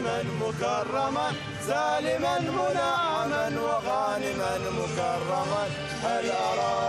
دائما مكرما سالما منعما وغانما مكرما العراق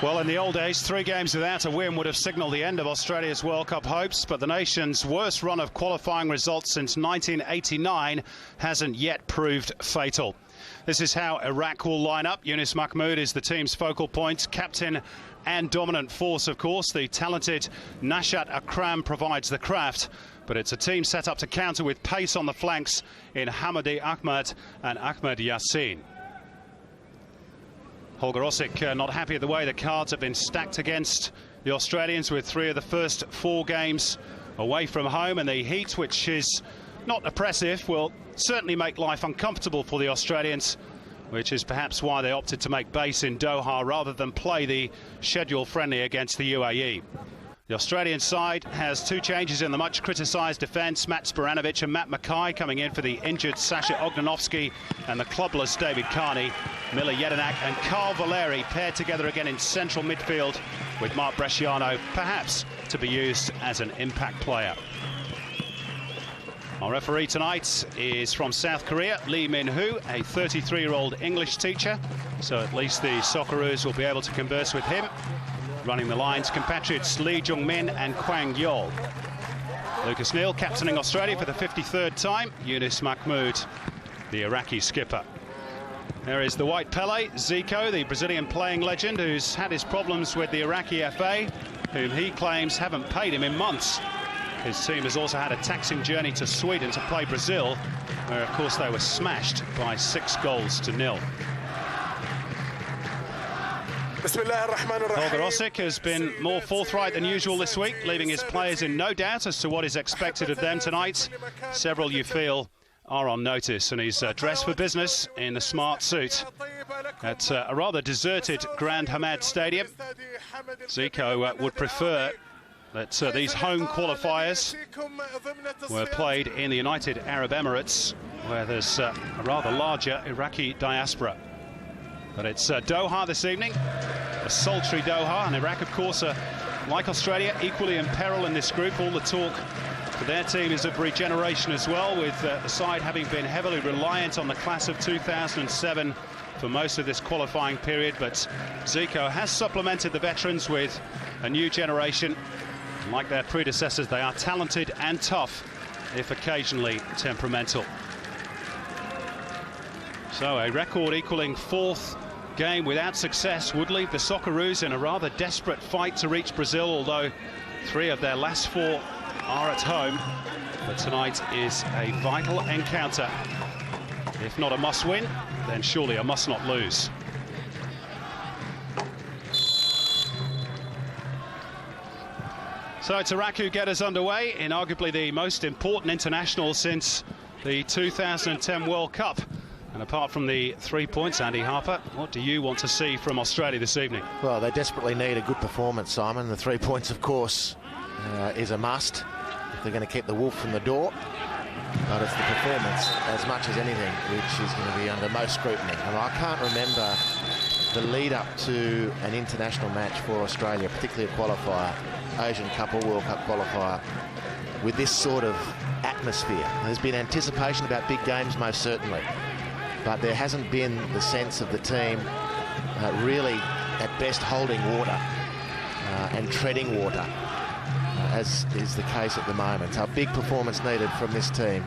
Well, in the old days, 3 games without a win would have signalled the end of Australia's World Cup hopes, but the nation's worst run of qualifying results since 1989 hasn't yet proved fatal. This is how Iraq will line up. Yunus Mahmood is the team's focal point, captain and dominant force, of course. The talented Nashat Akram provides the craft, but it's a team set up to counter with pace on the flanks in Hamadi Ahmad and Ahmed Yassin. Holger Osik not happy at the way the cards have been stacked against the Australians, with 3 of the first 4 games away from home, and the heat, which is not oppressive, will certainly make life uncomfortable for the Australians, which is perhaps why they opted to make base in Doha rather than play the schedule friendly against the UAE. The Australian side has 2 changes in the much criticised defence. Matt Sporanovic and Matt Mackay coming in for the injured Sasha Ognanovsky and the clubless David Carney. Miller Jedinak and Carl Valeri paired together again in central midfield, with Mark Bresciano perhaps to be used as an impact player. Our referee tonight is from South Korea, Lee Min-hoo, a 33-year-old English teacher, so at least the Socceroos will be able to converse with him. Running the lines, compatriots Lee Jung-min and Kwang Yeol. Lucas Neal captaining Australia for the 53rd time. Yunus Mahmood, the Iraqi skipper. There is the white Pele, Zico, the Brazilian playing legend, who's had his problems with the Iraqi FA, whom he claims haven't paid him in months. His team has also had a taxing journey to Sweden to play Brazil, where, of course, they were smashed by 6-0. Holger Osik has been more forthright than usual this week, leaving his players in no doubt as to what is expected of them tonight. Several, you feel, are on notice, and he's dressed for business in the smart suit at a rather deserted Grand Hamad Stadium. Zico would prefer that these home qualifiers were played in the United Arab Emirates, where there's a rather larger Iraqi diaspora. But it's Doha this evening, a sultry Doha, and Iraq, of course, like Australia, equally in peril in this group. All the talk for their team is of regeneration as well, with the side having been heavily reliant on the class of 2007 for most of this qualifying period. But Zico has supplemented the veterans with a new generation. And like their predecessors, they are talented and tough, if occasionally temperamental. So a record equaling 4th game without success would leave the Socceroos in a rather desperate fight to reach Brazil, although 3 of their last 4 are at home. But tonight is a vital encounter. If not a must-win, then surely a must-not-lose. So it's Iraq who get us underway in arguably the most important international since the 2010 World Cup. And apart from the 3 points, Andy Harper, what do you want to see from Australia this evening? Well, they desperately need a good performance, Simon. The 3 points, of course, is a must if they're going to keep the wolf from the door. But it's the performance, as much as anything, which is going to be under most scrutiny. And I can't remember the lead-up to an international match for Australia, particularly a qualifier, Asian Cup or World Cup qualifier, with this sort of atmosphere. There's been anticipation about big games, most certainly. But there hasn't been the sense of the team really, at best, holding water and treading water, as is the case at the moment. So a big performance needed from this team,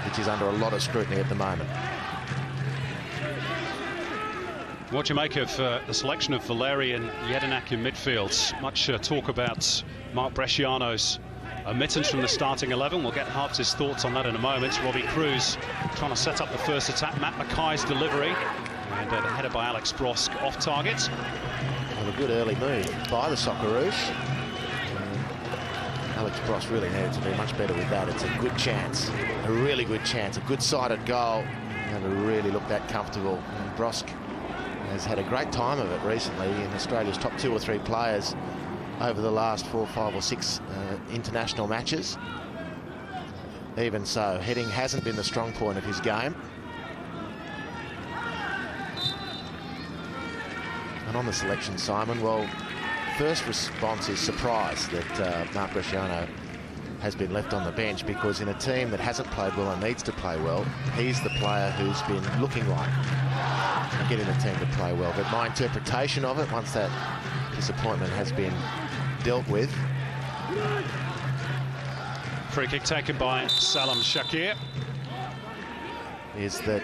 which is under a lot of scrutiny at the moment. What do you make of the selection of Valeri and Jedinak in midfield? Much talk about Mark Bresciano's omittance from the starting 11. We'll get Harp's thoughts on that in a moment. Robbie Cruz trying to set up the first attack. Matt Mackay's delivery, and the header by Alex Brosk off target. Well, a good early move by the Socceroos. Alex Brosk really needed to be much better with that. It's a good chance, a really good chance, a good-sided goal. Never really looked that comfortable. And Brosk has had a great time of it recently in Australia's top 2 or 3 players over the last 4, 5 or 6 international matches. Even so, heading hasn't been the strong point of his game. And on the selection, Simon, well, first response is surprise that Mark Bresciano has been left on the bench, because in a team that hasn't played well and needs to play well, he's the player who's been looking like getting the team to play well. But my interpretation of it, once that disappointment has been dealt with. Free kick taken by Salam Shakir. Is that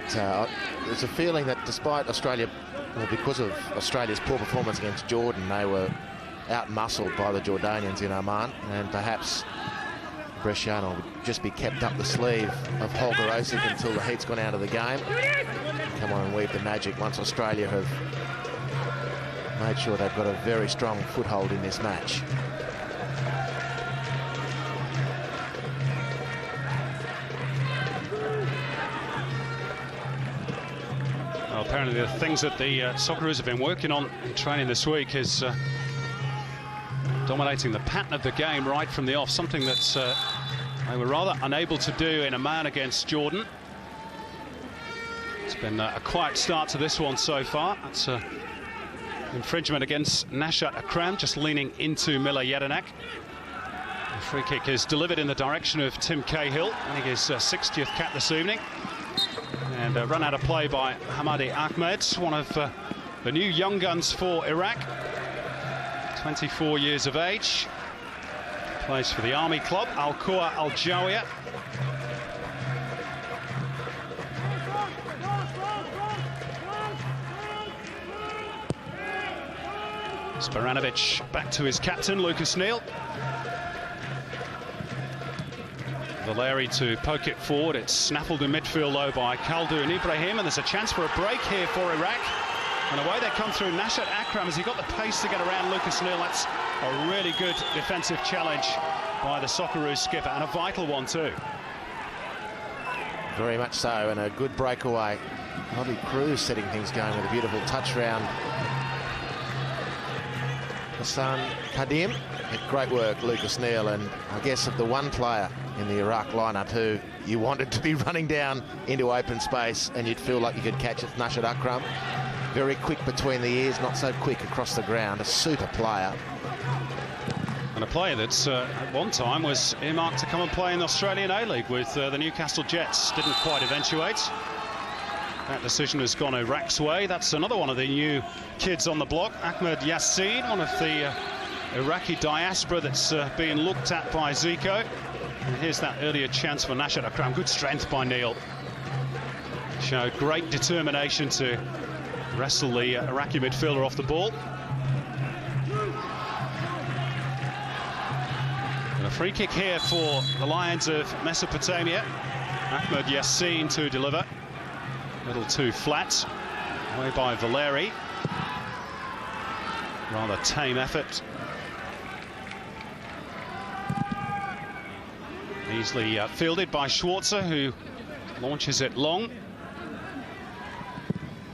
there's a feeling that despite Australia, well, because of Australia's poor performance against Jordan, they were out-muscled by the Jordanians in Oman, and perhaps Bresciano would just be kept up the sleeve of Holger Osik until the heat's gone out of the game. Come on and weave the magic once Australia have made sure they've got a very strong foothold in this match. Well, apparently the things that the Socceroos have been working on in training this week is dominating the pattern of the game right from the off, something that they were rather unable to do in Oman against Jordan. It's been a quiet start to this one so far. That's infringement against Nashat Akram, just leaning into Miller Jedinak. The free kick is delivered in the direction of Tim Cahill, I think his 60th cap this evening. And run out of play by Hamadi Ahmed, one of the new young guns for Iraq. 24 years of age. Plays for the Army club, Al-Qawa Al-Jawiya. Sparanovic back to his captain, Lucas Neal. Valeri to poke it forward. It's snaffled in midfield though by Khaldoon Ibrahim, and there's a chance for a break here for Iraq. And away they come through. Nashat Akram, has he got the pace to get around Lucas Neal? That's a really good defensive challenge by the Socceroos skipper, and a vital one too. Very much so, and a good breakaway. Bobby Cruz setting things going with a beautiful touch round. Hassan Kadim. Great work, Lucas Neal, and I guess of the one player in the Iraq lineup who you wanted to be running down into open space and you'd feel like you could catch it, Nashat Akram. Very quick between the ears, not so quick across the ground. A super player. And a player that at one time was earmarked to come and play in the Australian A-League with the Newcastle Jets. Didn't quite eventuate. That decision has gone Iraq's way. That's another one of the new kids on the block. Ahmed Yassin, one of the Iraqi diaspora that's being looked at by Zico. And here's that earlier chance for Nashat Akram. Good strength by Neal. Showed great determination to wrestle the Iraqi midfielder off the ball. And a free kick here for the Lions of Mesopotamia. Ahmed Yassin to deliver. A little too flat. Away by Valeri. Rather tame effort. Easily fielded by Schwarzer, who launches it long.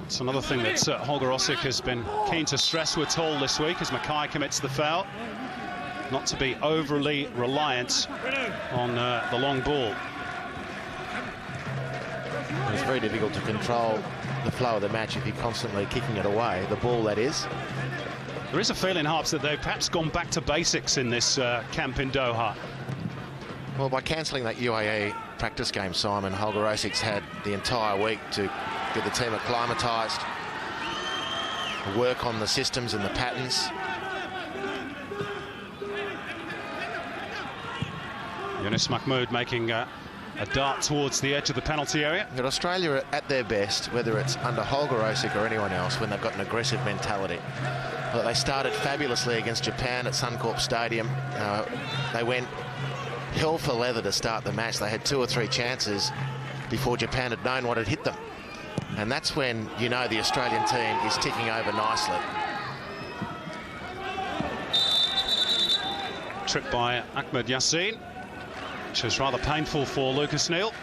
It's another thing that Holger Osik has been keen to stress, we're told, this week, as Mackay commits the foul. Not to be overly reliant on the long ball. It's very difficult to control the flow of the match if you're constantly kicking it away, the ball that is. There is a feeling, Harps, that they've perhaps gone back to basics in this camp in Doha. Well, by cancelling that UAE practice game, Simon, Holger Osik's had the entire week to get the team acclimatised, work on the systems and the patterns. Yunus Mahmoud making a dart towards the edge of the penalty area. But Australia are at their best, whether it's under Holger Osik or anyone else, when they've got an aggressive mentality. Well, they started fabulously against Japan at Suncorp Stadium. They went hell for leather to start the match. They had 2 or 3 chances before Japan had known what had hit them. And that's when you know the Australian team is ticking over nicely. Trip by Ahmed Yassin, which was rather painful for Lucas Neal.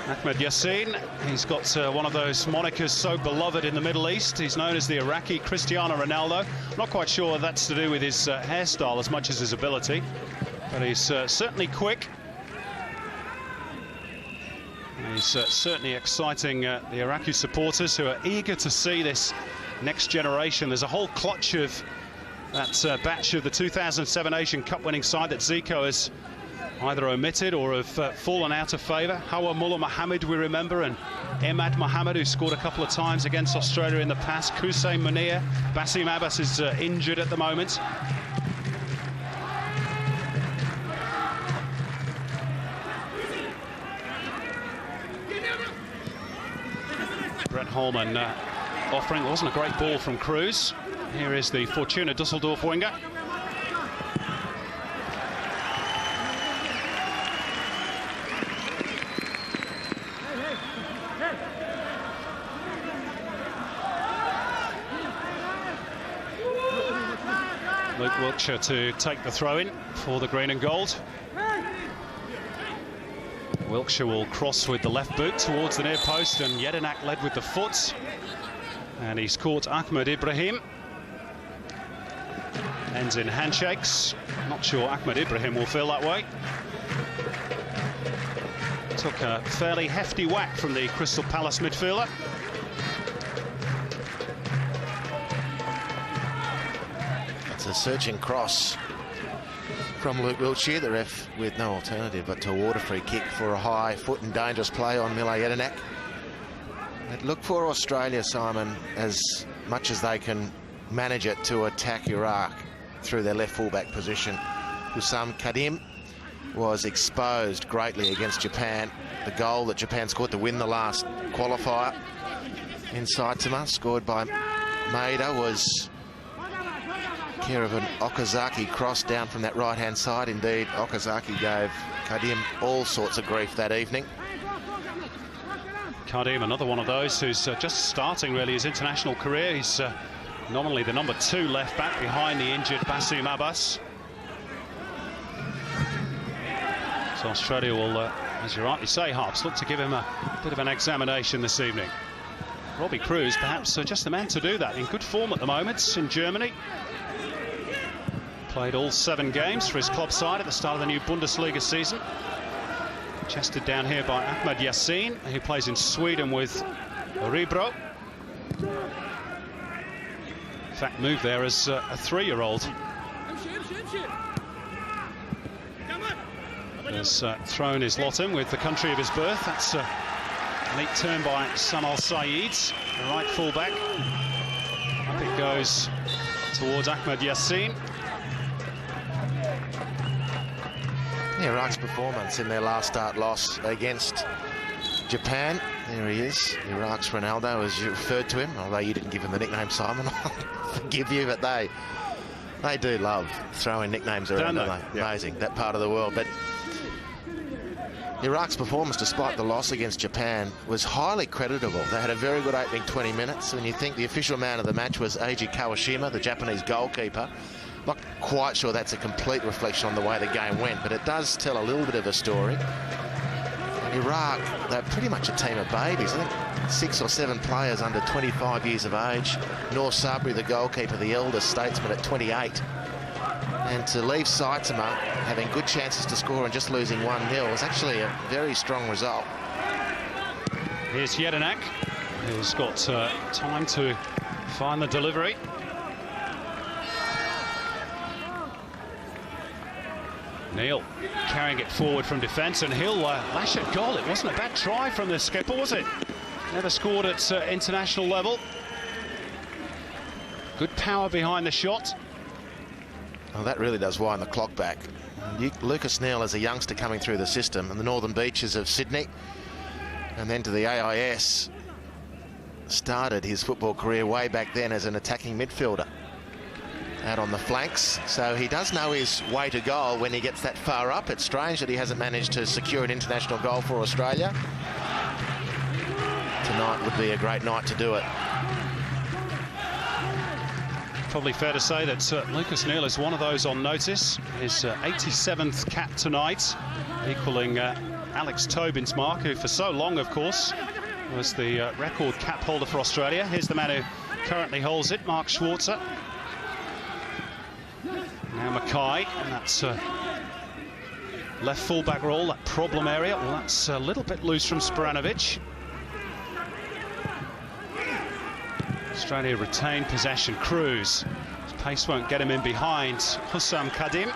Ahmed Yassin, he's got one of those monikers so beloved in the Middle East. He's known as the Iraqi Cristiano Ronaldo. Not quite sure that's to do with his hairstyle as much as his ability, but he's certainly quick. He's certainly exciting the Iraqi supporters who are eager to see this next generation. There's a whole clutch of that batch of the 2007 Asian Cup winning side that Zico has either omitted or have fallen out of favour. Hawa Mullah Mohammed, we remember, and Emad Mohammed, who scored a couple of times against Australia in the past. Hussein Munir, Basim Abbas is injured at the moment. Brett Holman offering, wasn't a great ball from Cruz. Here is the Fortuna Düsseldorf winger. Luke Wiltshire to take the throw-in for the green and gold. Wiltshire will cross with the left boot towards the near post, and Jedinak led with the foot. And he's caught Ahmed Ibrahim. Ends in handshakes. Not sure Ahmed Ibrahim will feel that way. Took a fairly hefty whack from the Crystal Palace midfielder. It's a searching cross from Luke Wiltshire, the ref with no alternative but to award a free kick for a high foot and dangerous play on Mile Jedinak. But look for Australia, Simon, as much as they can manage it, to attack Iraq through their left fullback position. Hussam Kadim was exposed greatly against Japan. The goal that Japan scored to win the last qualifier in Saitama, scored by Maeda, was care of an Okazaki cross down from that right-hand side. Indeed, Okazaki gave Kadim all sorts of grief that evening. Kadim, another one of those who's just starting really his international career. He's nominally the number 2 left back behind the injured Basim Abbas. So Australia will, as you rightly say, Harps, look to give him a bit of an examination this evening. Robbie Cruz, perhaps just the man to do that. In good form at the moment in Germany. Played all 7 games for his club side at the start of the new Bundesliga season. Chested down here by Ahmed Yassin, who plays in Sweden with Ribro. In fact, moved there as a 3-year-old. Has thrown his lot in with the country of his birth. That's a neat turn by Samal Saeed, the right fullback. Up it goes towards Ahmed Yassin. Iraq's performance in their last start loss against Japan. There he is, Iraq's Ronaldo, as you referred to him, although you didn't give him the nickname Simon. I'll forgive you, but they do love throwing nicknames around, don't they? Yeah. Amazing, that part of the world. But Iraq's performance, despite the loss against Japan, was highly creditable. They had a very good opening 20 minutes. When you think the official man of the match was Eiji Kawashima, the Japanese goalkeeper, not quite sure that's a complete reflection on the way the game went, but it does tell a little bit of a story. Iraq, they're pretty much a team of babies. I think 6 or 7 players under 25 years of age. Noor Sabri, the goalkeeper, the eldest statesman, at 28. And to leave Saitama having good chances to score and just losing 1-0 was actually a very strong result. Here's Jedinak, who's got time to find the delivery. Neil carrying it forward from defence, and he'll lash at goal. It wasn't a bad try from the skipper, was it? Never scored at international level. Good power behind the shot. Well, that really does wind the clock back. Lucas Neil is a youngster coming through the system in the northern beaches of Sydney, and then to the AIS. Started his football career way back then as an attacking midfielder out on the flanks, so he does know his way to goal when he gets that far up. It's strange that he hasn't managed to secure an international goal for Australia. Tonight would be a great night to do it. Probably fair to say that Lucas Neil is one of those on notice. His 87th cap tonight, equaling Alex Tobin's mark, who for so long, of course, was the record cap holder for Australia. Here's the man who currently holds it, Mark Schwarzer. Now Mackay, and that's left fullback role, that problem area. Well, that's a little bit loose from Sporanovic. Australia retain possession. Cruz. His pace won't get him in behind. Hussam Kadim.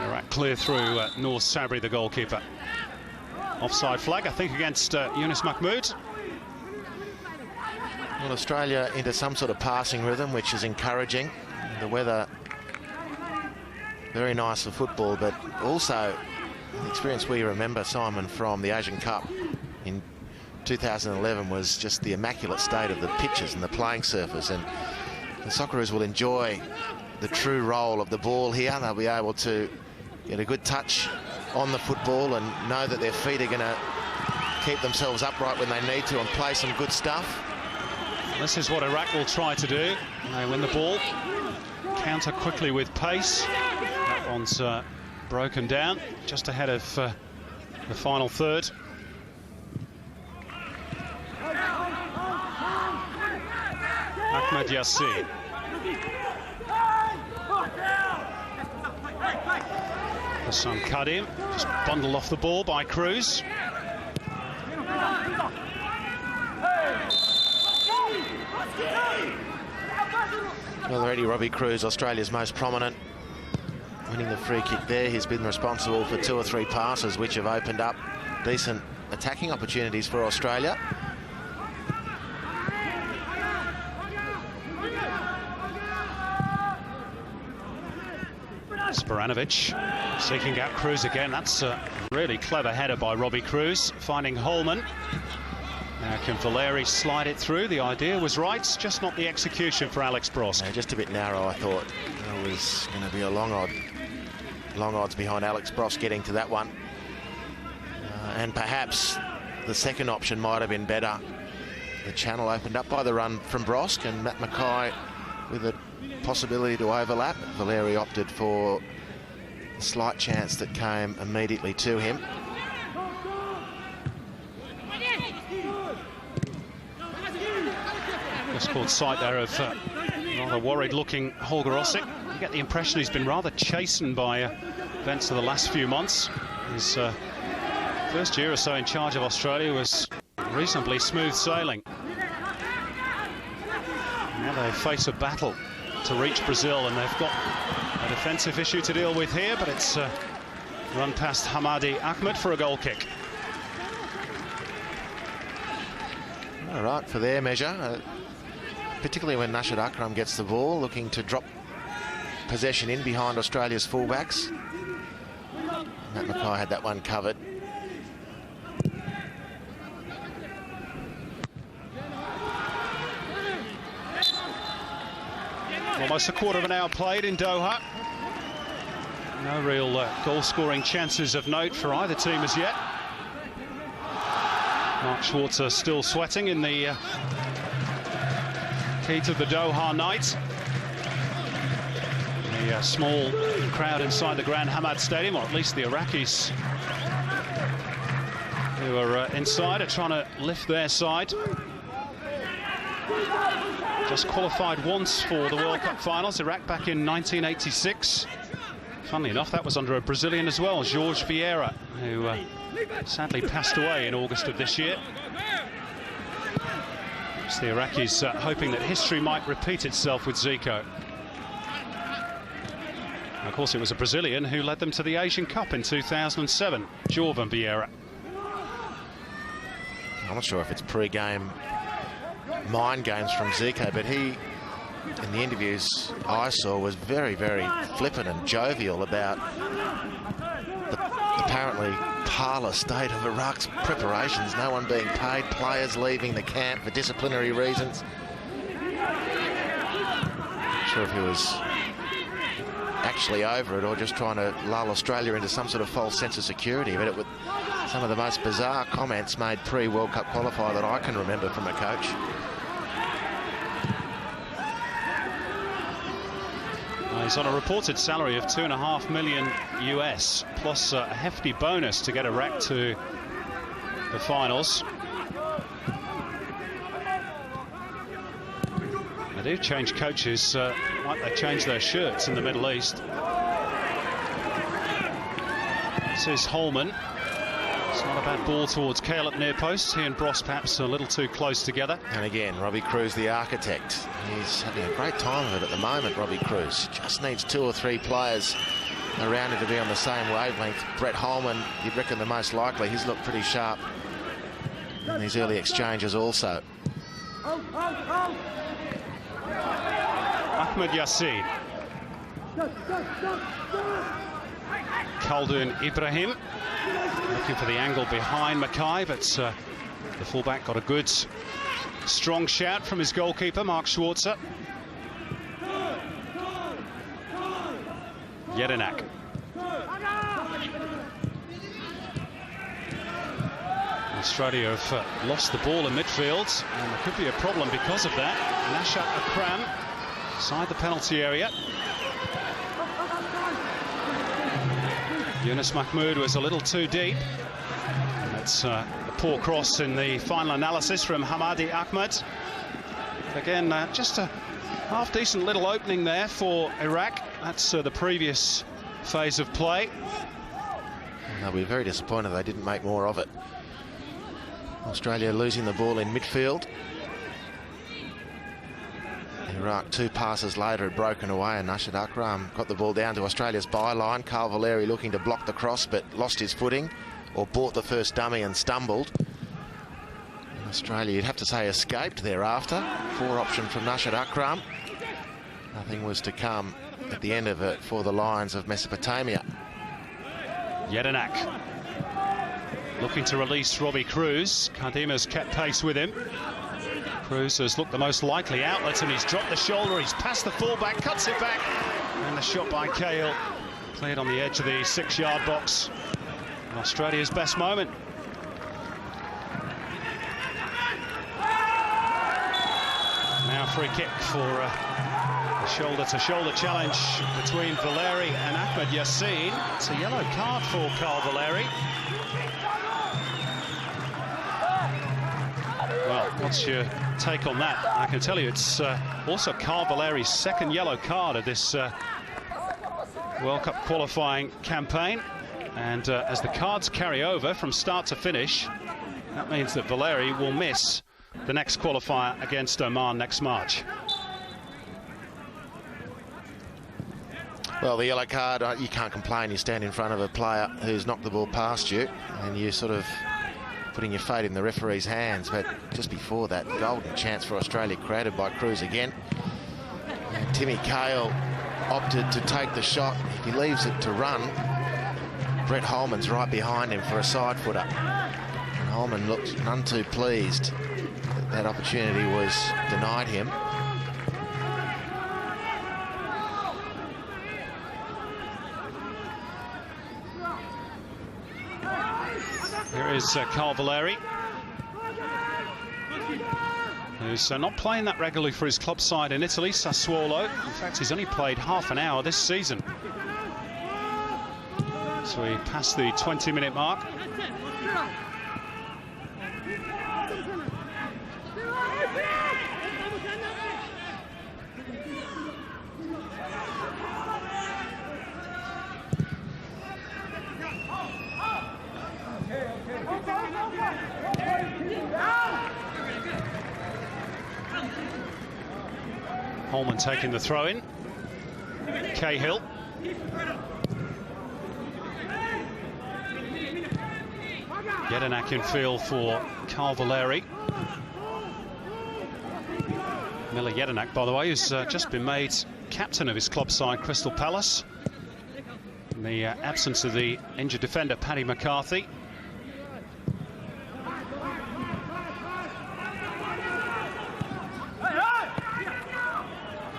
Iraq clear through Noor Sabri, the goalkeeper. Offside flag, I think, against Yunus Mahmood. Well, Australia into some sort of passing rhythm, which is encouraging. The weather, very nice for football, but also the experience we remember, Simon, from the Asian Cup in 2011 was just the immaculate state of the pitches and the playing surface. And the Socceroos will enjoy the true role of the ball here. They'll be able to get a good touch on the football and know that their feet are going to keep themselves upright when they need to and play some good stuff. This is what Iraq will try to do. They win the ball, counter quickly with pace. That one's broken down just ahead of the final third. Ahmed Yassin. Hussam Kadim just bundled off the ball by Cruz. Well, already Robbie Cruz, Australia's most prominent, winning the free kick there. He's been responsible for 2 or 3 passes which have opened up decent attacking opportunities for Australia. Sporanovic seeking out Cruz again. That's a really clever header by Robbie Cruz, finding Holman. Now can Valeri slide it through? The idea was right, just not the execution for Alex Brosk. Yeah, just a bit narrow, I thought. There was going to be a long odds behind Alex Brosk getting to that one. And perhaps the second option might have been better. The channel opened up by the run from Brosk, and Matt Mackay with a possibility to overlap. Valeri opted for a slight chance that came immediately to him. Just caught sight there of rather worried-looking Holger Ossick. You get the impression he's been rather chastened by events of the last few months. His first year or so in charge of Australia was reasonably smooth sailing. Now they face a battle to reach Brazil, and they've got a defensive issue to deal with here, but it's run past Hamadi Ahmed for a goal kick. All right, for their measure, particularly when Nasheed Akram gets the ball, looking to drop possession in behind Australia's fullbacks. Matt Mackay had that one covered. Almost a quarter of an hour played in Doha. No real goal-scoring chances of note for either team as yet. Mark Schwarzer still sweating in the heat of the Doha night. The small crowd inside the Grand Hamad Stadium, or at least the Iraqis who are inside, are trying to lift their side. Just qualified once for the World Cup finals, Iraq back in 1986. Funnily enough, that was under a Brazilian as well, Jorge Vieira, who sadly passed away in August of this year. It's the Iraqis hoping that history might repeat itself with Zico. And of course, it was a Brazilian who led them to the Asian Cup in 2007, Jorge Vieira. I'm not sure if it's pre-game mind games from Zico, but he, in the interviews I saw, was very, very flippant and jovial about the apparently parlour state of Iraq's preparations. No one being paid, players leaving the camp for disciplinary reasons. Not sure if he was actually over it or just trying to lull Australia into some sort of false sense of security, but it was some of the most bizarre comments made pre-World Cup qualifier that I can remember from a coach. He's on a reported salary of $2.5 million US, plus a hefty bonus to get Iraq to the finals. They do change coaches like they change their shirts in the Middle East. This is Holman. It's not a bad ball towards Kale at near post. He and Bross perhaps a little too close together. And again, Robbie Cruz, the architect. He's having a great time of it at the moment, Robbie Cruz. Just needs 2 or 3 players around him to be on the same wavelength. Brett Holman, you'd reckon the most likely. He's looked pretty sharp in these early exchanges also. Ahmed Yassin. Khaldun Ibrahim looking for the angle behind Mackay, but the fullback got a good strong shout from his goalkeeper Mark Schwarzer. Jedinak. Australia have lost the ball in midfield, and there could be a problem because of that. Nashat Akram inside the penalty area. Yunus Mahmoud was a little too deep. And that's a poor cross in the final analysis from Hamadi Ahmed. Again, just a half-decent little opening there for Iraq. That's the previous phase of play. And they'll be very disappointed they didn't make more of it. Australia losing the ball in midfield. Iraq 2 passes later had broken away, and Nashat Akram got the ball down to Australia's byline. Carl Valeri looking to block the cross but lost his footing, or bought the first dummy and stumbled. And Australia, you'd have to say, escaped thereafter. 4 option from Nashat Akram. Nothing was to come at the end of it for the Lions of Mesopotamia. Jedinak looking to release Robbie Cruz. Kardima's kept pace with him. Cruz has looked the most likely outlet, and he's dropped the shoulder. He's passed the fullback, cuts it back, and the shot by Cahill cleared on the edge of the 6-yard box. And Australia's best moment. Now free kick for a shoulder-to-shoulder challenge between Valeri and Ahmed Yassin. It's a yellow card for Carl Valeri. Well, what's your take on that? I can tell you it's also Carl Valeri's 2nd yellow card of this World Cup qualifying campaign. And as the cards carry over from start to finish, that means that Valeri will miss the next qualifier against Oman next March. Well, the yellow card, you can't complain. You stand in front of a player who's knocked the ball past you, and you sort of putting your fate in the referee's hands. But just before that, golden chance for Australia created by Cruz again. And Timmy Cahill opted to take the shot. If he leaves it to run, Brett Holman's right behind him for a side footer. And Holman looked none too pleased that that opportunity was denied him. Here is Carl Valeri, who's not playing that regularly for his club side in Italy, Sassuolo. In fact, he's only played half an hour this season. So he passed the 20-minute mark. Holman taking the throw in. Cahill. Jedinak in field for Carl Valeri. Miller Jedinak, by the way, who's just been made captain of his club side, Crystal Palace, in the absence of the injured defender Paddy McCarthy.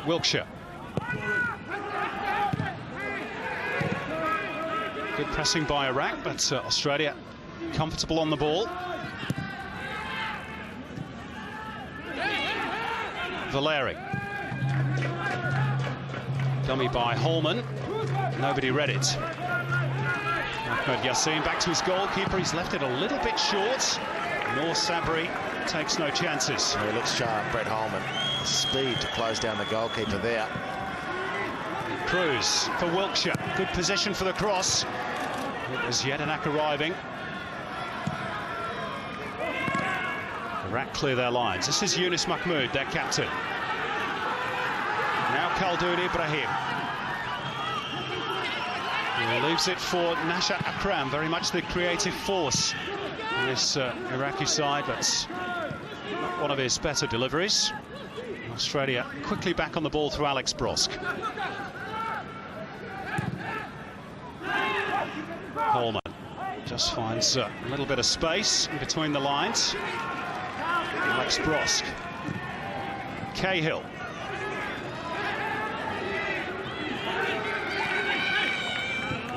Wilkshire. Good pressing by Iraq, but Australia comfortable on the ball. Valeri. Dummy by Holman. Nobody read it. Ahmed Yassin back to his goalkeeper. He's left it a little bit short. Noor Sabri takes no chances. He looks sharp, Brett Holman. Speed to close down the goalkeeper there. Cruz for Wiltshire. Good position for the cross. It was Jedinak arriving. Iraq clear their lines. This is Yunus Mahmoud, their captain. Now Khaldoon Ibrahim. He leaves it for Nashat Akram, very much the creative force in this Iraqi side. That's not one of his better deliveries. Australia quickly back on the ball through Alex Brosk. Holman just finds a little bit of space in between the lines. Alex Brosk. Cahill.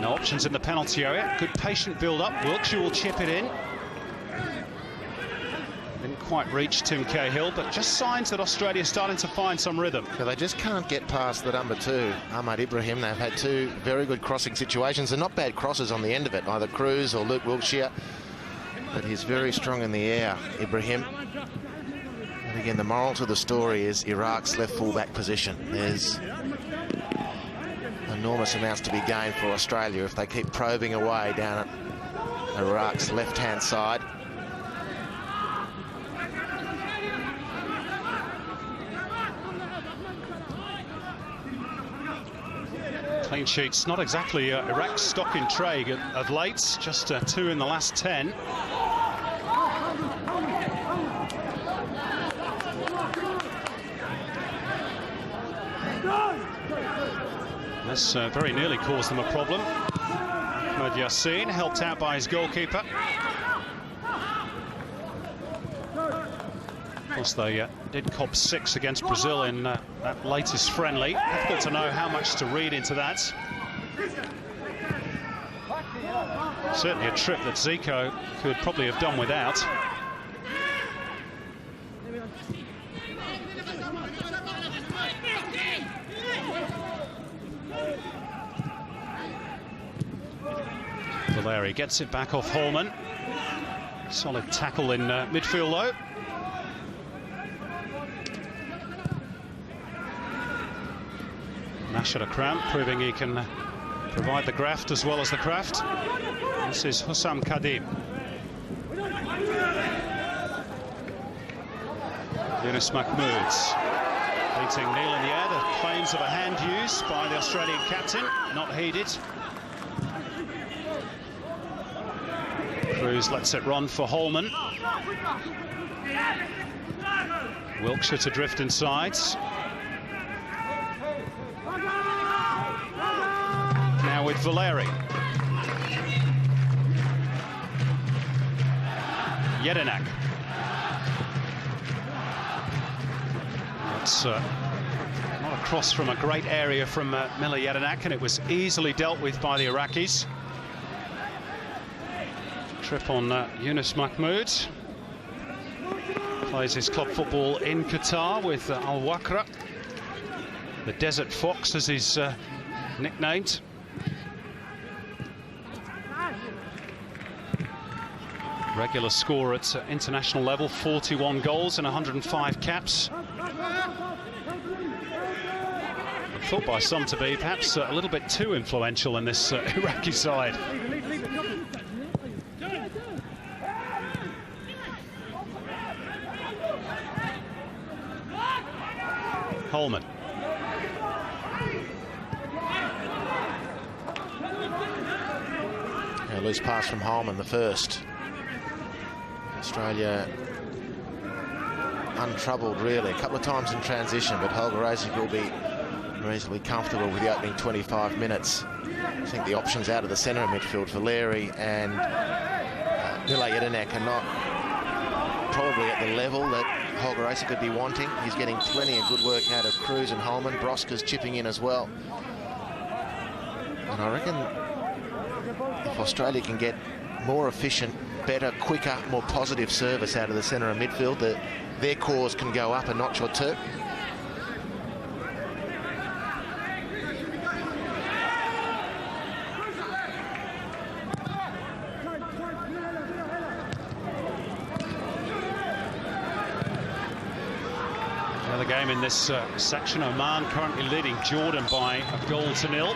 No options in the penalty area. Good patient build-up. Wiltshire will chip it in. Didn't quite reach Tim Cahill, but just signs that Australia's starting to find some rhythm. So they just can't get past the number 2, Ahmad Ibrahim. They've had 2 very good crossing situations, and not bad crosses on the end of it, either Cruz or Luke Wiltshire. But he's very strong in the air, Ibrahim. And again, the moral to the story is Iraq's left full-back position. There's enormous amounts to be gained for Australia if they keep probing away down at Iraq's left-hand side. Clean sheets, not exactly Iraq's stock in trade of late, just 2 in the last 10. This very nearly caused them a problem. Ahmed Yassin helped out by his goalkeeper. Of course, they did cop 6 against Brazil in that latest friendly. Difficult to know how much to read into that. Certainly a trip that Zico could probably have done without. Valeri gets it back off Holman. Solid tackle in midfield though. Nashat Akram proving he can provide the graft as well as the craft. This is Hussam Kadim. Yunus Mahmoud beating Neil in the air. The claims of a hand use by the Australian captain, not heeded. Cruz lets it run for Holman. Wiltshire to drift inside. Now with Valeri. Jedinak. It's not a cross from a great area from Miller Jedinak, and it was easily dealt with by the Iraqis. Trip on Yunus Mahmoud. Plays his club football in Qatar with Al Wakra. The Desert Fox, as he's nicknamed. Regular score at international level, 41 goals and 105 caps. Thought by some to be perhaps a little bit too influential in this Iraqi side. Holman. A loose pass from Holman, the first. Australia untroubled really, a couple of times in transition, but Holger Rasic will be reasonably comfortable with the opening 25 minutes. I think the options out of the centre of midfield, Valeri and Miller Jedinak, are not probably at the level that Holger Rasic could be wanting. He's getting plenty of good work out of Cruz and Holman. Broska's chipping in as well. And I reckon if Australia can get more efficient, better, quicker, more positive service out of the centre of midfield, their cause can go up a notch or two. game in this section. Oman currently leading Jordan by 1-0.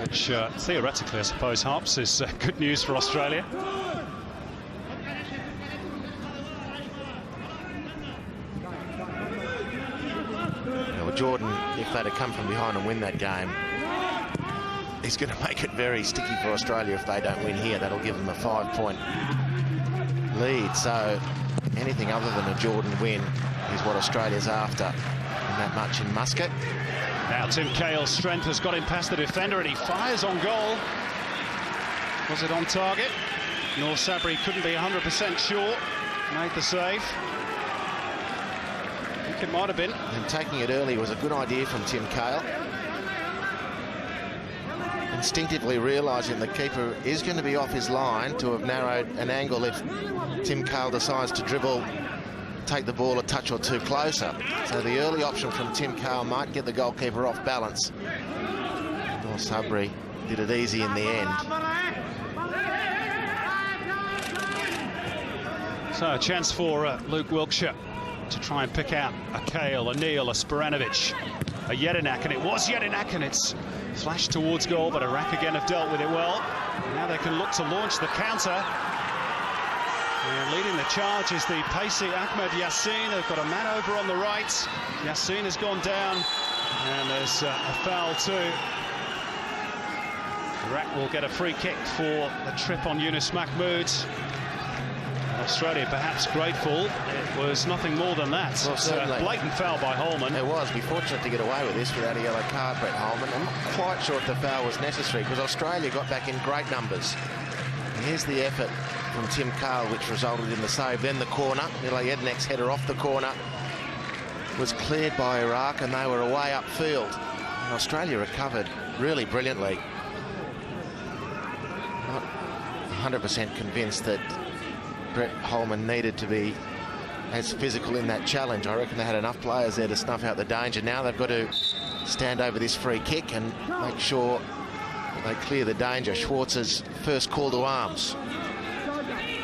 Which theoretically, I suppose, Harps, is good news for Australia. Well, Jordan, if they'd have come from behind and win that game, he's going to make it very sticky for Australia if they don't win here. That'll give them a 5-point lead. So anything other than a Jordan win is what Australia's after in that much in Muscat. Now Tim Cahill's strength has got him past the defender, and he fires on goal. Was it on target? Noor Sabri couldn't be 100% sure. Made the save. I think it might have been. And taking it early was a good idea from Tim Cahill. Instinctively realising the keeper is going to be off his line to have narrowed an angle if Tim Cahill decides to dribble, take the ball a touch or two closer. So the early option from Tim Cahill might get the goalkeeper off balance. Noor Sabri did it easy in the end. So a chance for Luke Wilkshire to try and pick out a Cahill, a Neil, a Sporanovic, a Jedinak, and it was Jedinak, and it's flashed towards goal, but Iraq again have dealt with it well. Now they can look to launch the counter. And leading the charge is the pacey Ahmed Yassin. They've got a man over on the right. Yassin has gone down, and there's a foul too. Iraq will get a free kick for the trip on Yunus Mahmood. Australia perhaps grateful. It was nothing more than that. Well, certainly. Blatant foul by Holman. It was. Be fortunate to get away with this without a yellow card, Brett Holman. I'm not quite sure if the foul was necessary because Australia got back in great numbers. And here's the effort from Tim Cahill, which resulted in the save. Then the corner. Nila Jedinak's header off the corner was cleared by Iraq, and they were away upfield. And Australia recovered really brilliantly. Not 100% convinced that Brett Holman needed to be as physical in that challenge. I reckon they had enough players there to snuff out the danger. Now they've got to stand over this free kick and make sure they clear the danger. Schwartz's first call to arms.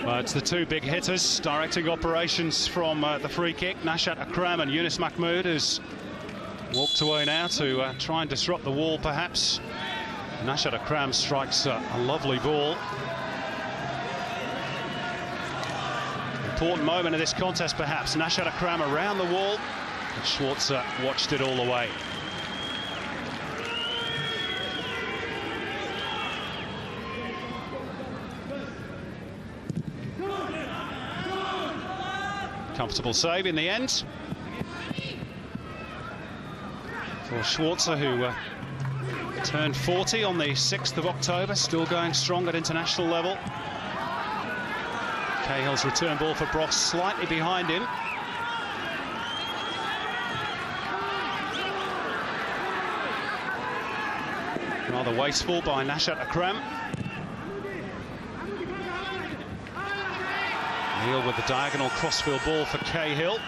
Well, it's the two big hitters directing operations from the free kick. Nashat Akram and Yunus Mahmood, who's walked away now to try and disrupt the wall, perhaps. Nashat Akram strikes a lovely ball. Important moment of this contest, perhaps. Nashat Akram around the wall, and Schwarzer watched it all the way. Comfortable save in the end for Schwarzer, who turned 40 on the 6th of October, still going strong at international level. Cahill's return ball for Bross slightly behind him. Rather wasteful by Nashat Akram. Neil with the diagonal crossfield ball for Cahill.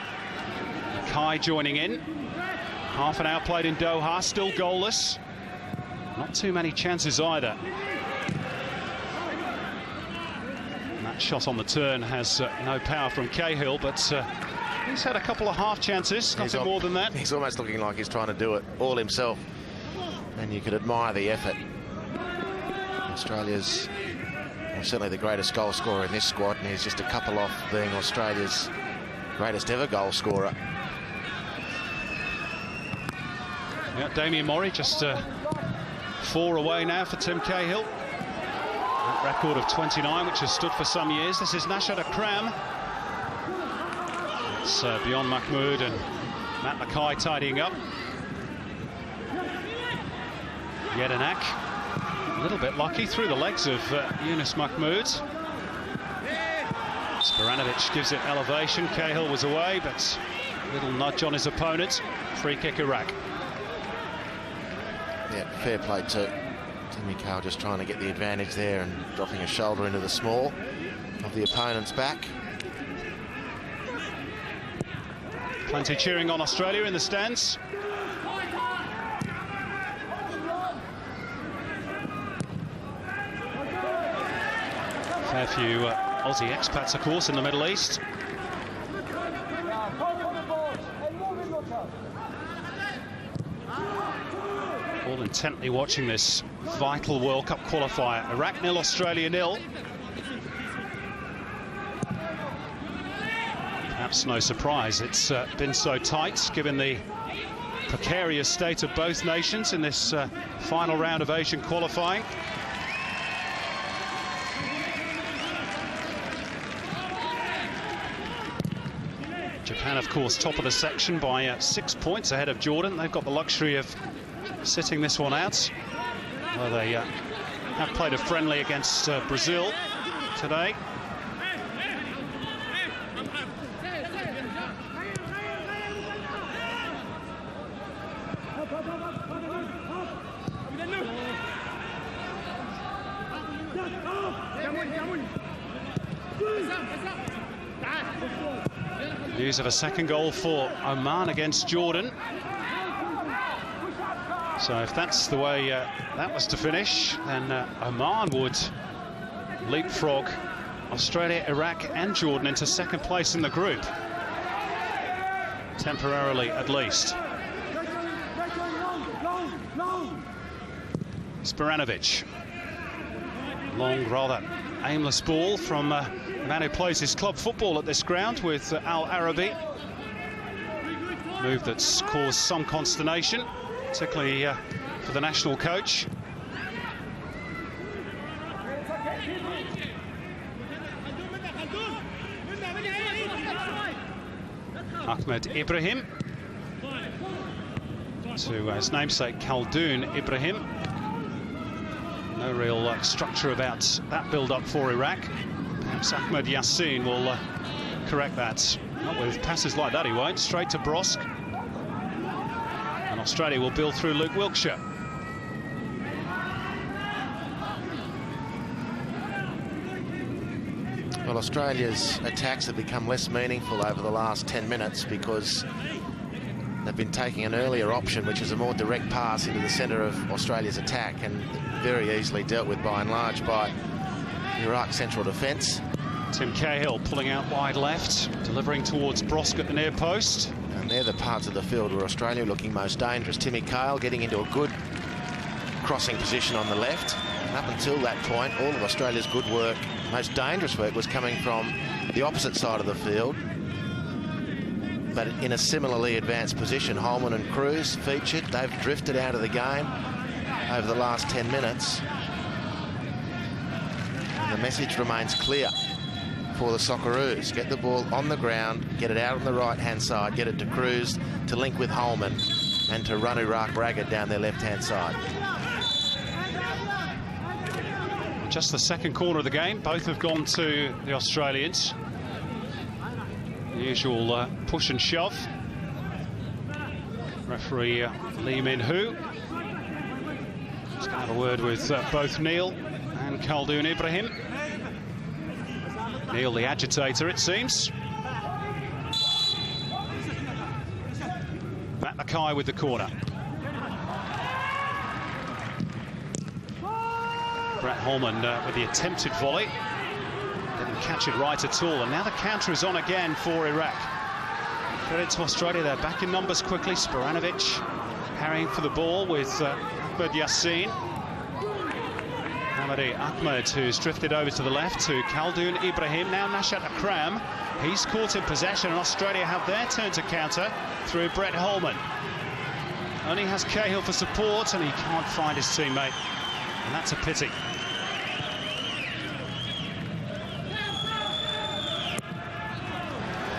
Kai joining in. Half an hour played in Doha, still goalless. Not too many chances either. Shot on the turn has no power from Cahill, but he's had a couple of half chances, nothing more than that. He's almost looking like he's trying to do it all himself, and you could admire the effort. Australia's certainly the greatest goal scorer in this squad, and he's just a couple off being Australia's greatest ever goal scorer. Yeah, Damien Morey just 4 away now for Tim Cahill. That record of 29, which has stood for some years. This is Nashat Akram. It's beyond Mahmood and Matt Mackay tidying up. Jedinak, a little bit lucky through the legs of Yunus Mahmood. Sporanovic gives it elevation. Cahill was away, but a little nudge on his opponent. Free kick Iraq. Yeah, fair play to Timmy Cahill, just trying to get the advantage there and dropping a shoulder into the small of the opponent's back. Plenty cheering on Australia in the stands. Fair few Aussie expats, of course, in the Middle East. all intently watching this vital World Cup qualifier. Iraq 0, Australia 0. Perhaps no surprise it's been so tight, given the precarious state of both nations in this final round of Asian qualifying. Japan, of course, top of the section by 6 points ahead of Jordan. They've got the luxury of sitting this one out. Well, they have played a friendly against Brazil today. News of a second goal for Oman against Jordan. So if that's the way that was to finish, then Oman would leapfrog Australia, Iraq and Jordan into second place in the group. Temporarily, at least. Sporanovic. Long, rather aimless ball from a man who plays his club football at this ground with Al Arabi. Move that's caused some consternation, particularly for the national coach. Ahmed Ibrahim to his namesake Khaldoon Ibrahim. No real structure about that build-up for Iraq. Perhaps Ahmed Yassin will correct that. Not with passes like that, he won't. Straight to Brosk. And Australia will build through Luke Wilkshire. Well, Australia's attacks have become less meaningful over the last 10 minutes because they've been taking an earlier option, which is a more direct pass into the centre of Australia's attack, and very easily dealt with by and large by Iraq's central defence. Tim Cahill pulling out wide left, delivering towards Brosk at the near post. And they're the parts of the field where Australia are looking most dangerous. Timmy Cahill getting into a good crossing position on the left. And up until that point, all of Australia's good work, most dangerous work, was coming from the opposite side of the field, but in a similarly advanced position. Holman and Cruz featured. They've drifted out of the game over the last 10 minutes. And the message remains clear for the Socceroos. Get the ball on the ground, get it out on the right-hand side, get it to Cruz to link with Holman and to run Iraq ragged down their left-hand side. Just the second corner of the game. Both have gone to the Australians. The usual push and shove. Referee Lee Min-Hoo. Just going to have a word with both Neil and Khaldoon Ibrahim. Neil, the agitator, it seems. Matt Mackay with the corner. Brett Holman with the attempted volley. Didn't catch it right at all. And now the counter is on again for Iraq. Credit to Australia, they're back in numbers quickly. Sporanovic carrying for the ball with Ahmed Yassin. Hamadi Ahmed, who's drifted over to the left to Khaldoon Ibrahim. Now Nashat Akram. He's caught in possession, and Australia have their turn to counter through Brett Holman. Only has Cahill for support, and he can't find his teammate. And that's a pity.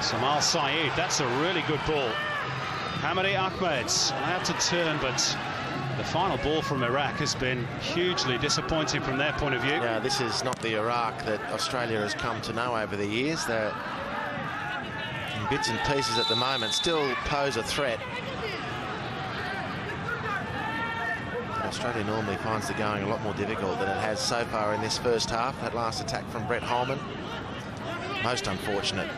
Samal Saeed, that's a really good ball. Hamadi Ahmed allowed to turn, but the final ball from Iraq has been hugely disappointing from their point of view. Yeah, this is not the Iraq that Australia has come to know over the years. They're in bits and pieces at the moment, still pose a threat. Australia normally finds the going a lot more difficult than it has so far in this first half. That last attack from Brett Holman, most unfortunate.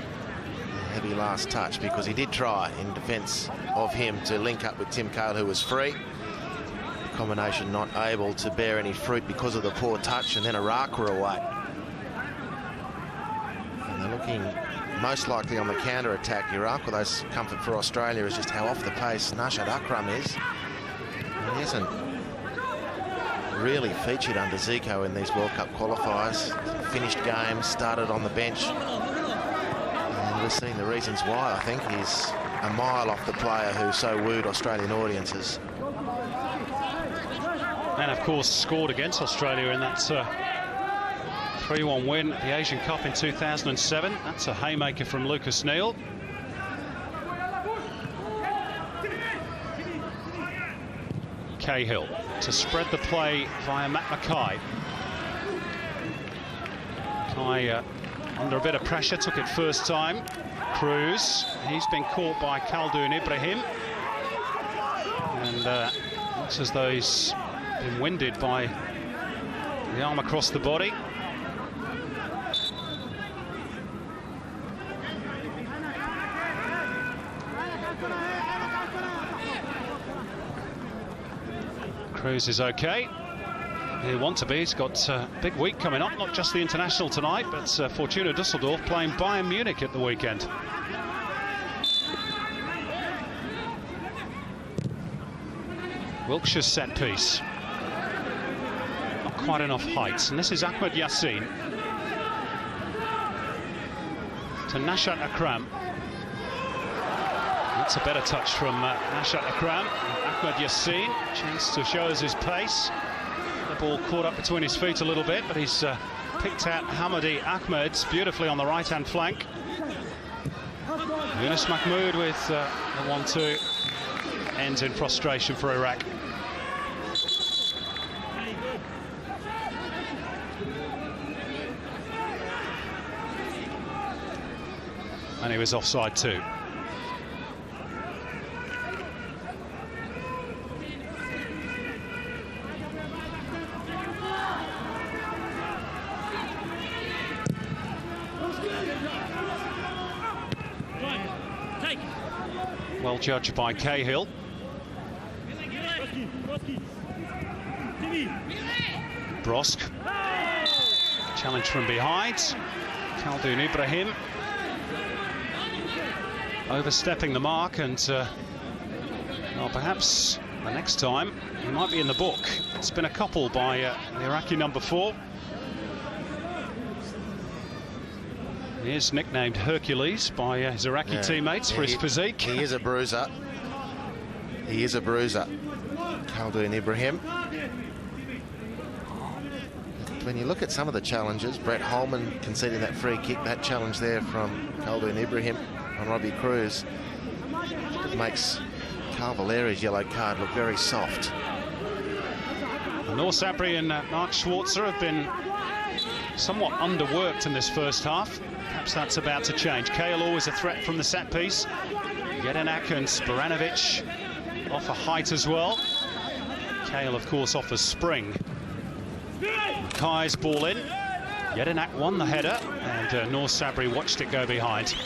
Heavy last touch, because he did try in defence of him to link up with Tim Cahill, who was free. The combination not able to bear any fruit because of the poor touch, and then Iraq were away. And they're looking most likely on the counter-attack, Iraq, although comfort for Australia is just how off the pace Nashat Akram is. And he hasn't really featured under Zico in these World Cup qualifiers. Finished games, started on the bench. And we're seeing the reasons why. I think he's a mile off the player who so wooed Australian audiences. And of course scored against Australia in that 3-1 win at the Asian Cup in 2007. That's a haymaker from Lucas Neal. Cahill to spread the play via Matt Mackay. Mackay under a bit of pressure, took it first time. Cruz, he's been caught by Khaldoon Ibrahim. And looks as though he's been winded by the arm across the body. Cruz is okay. He'll want to be. He's got a big week coming up, not just the international tonight, but Fortuna Düsseldorf playing Bayern Munich at the weekend. Wilkshire's set piece. Not quite enough height. And this is Ahmed Yassin. To Nashat Akram. That's a better touch from Nashat Akram. Ahmed Yassin, chance to show us his pace. The ball caught up between his feet a little bit, but he's picked out Hamadi Ahmed beautifully on the right-hand flank. Yunus Mahmoud with the 1-2. Ends in frustration for Iraq. And he was offside too. Well judged by Cahill. Brosk. Challenge from behind. Khaldoon Ibrahim. Overstepping the mark, and well, perhaps the next time he might be in the book. It's been a couple by the Iraqi number 4. He is nicknamed Hercules by his Iraqi teammates for his physique. He is a bruiser. He is a bruiser. Khaldoon Ibrahim. When you look at some of the challenges, Brett Holman conceding that free kick, that challenge there from Khaldoon Ibrahim on Robbie Cruz, it makes Carl Valeri's yellow card look very soft. Noor Sabri and Mark Schwarzer have been somewhat underworked in this first half. Perhaps that's about to change. Cahill always a threat from the set piece. Jedinak and Sporanovic offer height as well. Cahill, of course, offers spring. Kai's ball in. Jedinak won the header, and Noor Sabri watched it go behind.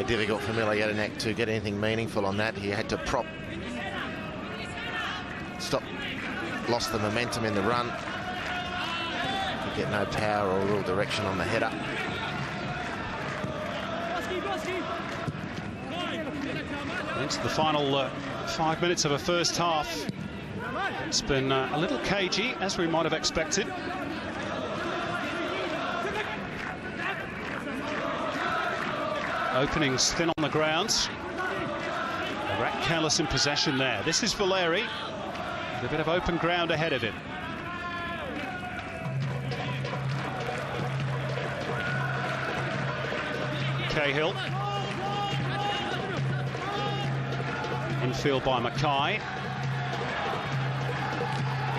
Difficult for Mila Jedinak to get anything meaningful on that. He had to lost the momentum in the run. Could get no power or real direction on the header. Into the final 5 minutes of a first half. It's been a little cagey, as we might have expected. Openings thin on the ground. Iraq careless in possession there. This is Valeri with a bit of open ground ahead of him. Cahill. Infield by Mackay.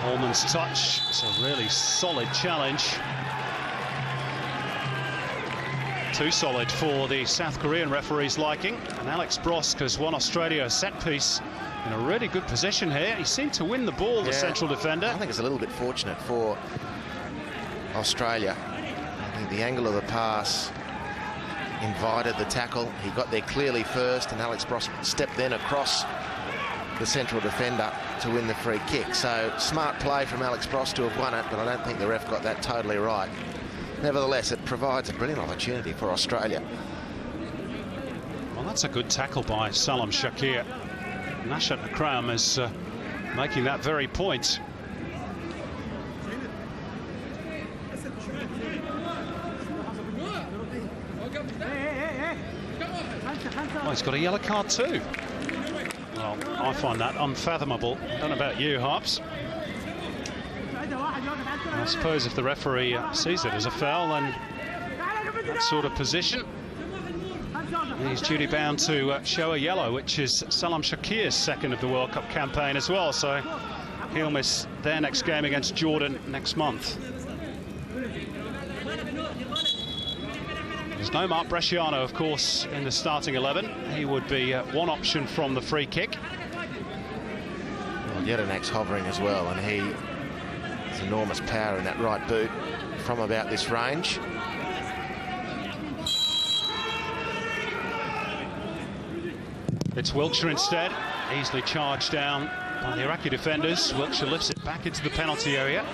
Holman's touch. It's a really solid challenge. Too solid for the South Korean referee's liking. And Alex Brosk has won Australia a set piece in a really good position here. He seemed to win the ball, the central defender. I think it's a little bit fortunate for Australia. I think the angle of the pass invited the tackle. He got there clearly first, and Alex Brosk stepped then across the central defender to win the free kick. So smart play from Alex Brosk to have won it, but I don't think the ref got that totally right. Nevertheless, it provides a brilliant opportunity for Australia. Well, that's a good tackle by Salam Shakir. Nashat Akram is making that very point. Well, he's got a yellow card too. Well, I find that unfathomable. I don't know about you, Harps. I suppose if the referee sees it as a foul, then that sort of position, he's duty bound to show a yellow, which is Salam Shakir's second of the World Cup campaign as well, so he'll miss their next game against Jordan next month. There's no Mark Bresciano, of course, in the starting 11. He would be one option from the free kick. Well, Jedinak's hovering as well, and he has enormous power in that right boot from about this range. It's Wilkshire instead, easily charged down by the Iraqi defenders. Wilkshire lifts it back into the penalty area.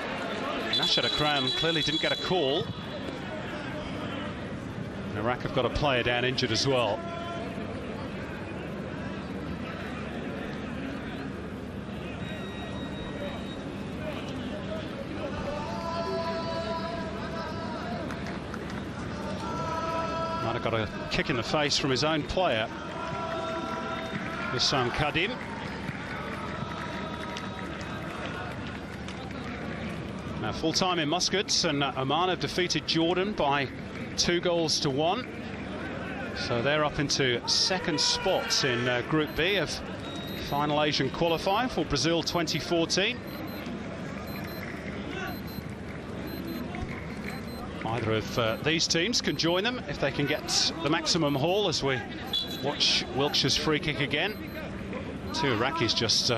Nashat Akram clearly didn't get a call. Iraq have got a player down injured as well. Might have got a kick in the face from his own player, Hussam Kadim. Now full time in Muscat, and Oman have defeated Jordan by 2-1. So they're up into second spot in Group B of final Asian qualifying for Brazil 2014. Either of these teams can join them if they can get the maximum haul, as we watch Wilkshire's free kick again. Two Iraqis just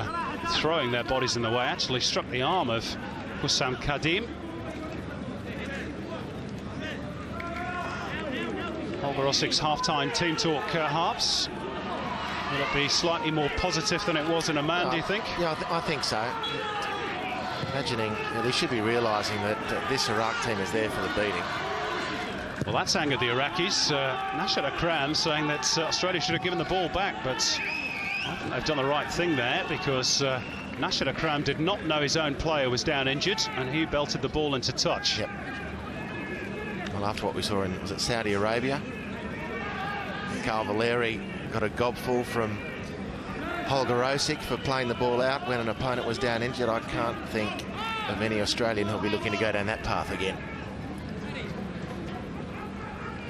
throwing their bodies in the way, actually struck the arm of Hussam Kadim. Holger Ossik's half-time team talk, Harps. Will it be slightly more positive than it was in Oman, do you think? Yeah, I think so. Imagining, they should be realising that this Iraq team is there for the beating. Well, that's angered the Iraqis. Nashat Akram saying that Australia should have given the ball back, but I think they've done the right thing there, because Nashat Akram did not know his own player was down injured, and he belted the ball into touch. Yep. Well, after what we saw in, was it Saudi Arabia? Carl Valeri got a gobful from Holger Osik for playing the ball out when an opponent was down injured. I can't think of any Australian who'll be looking to go down that path again.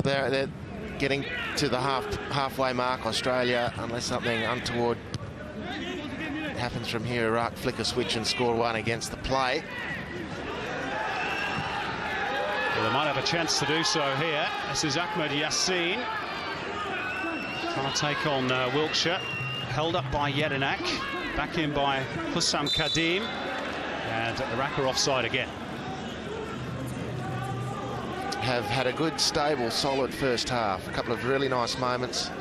They're getting to the halfway mark, Australia, unless something untoward happens from here. Iraq flick a switch and score one against the play. Well, they might have a chance to do so here. This is Ahmed Yassin trying to take on Wilkshire. Held up by Jedinak, back in by Hussam Kadim, and Iraq are offside again. Have had a good, stable, solid first half. A couple of really nice moments.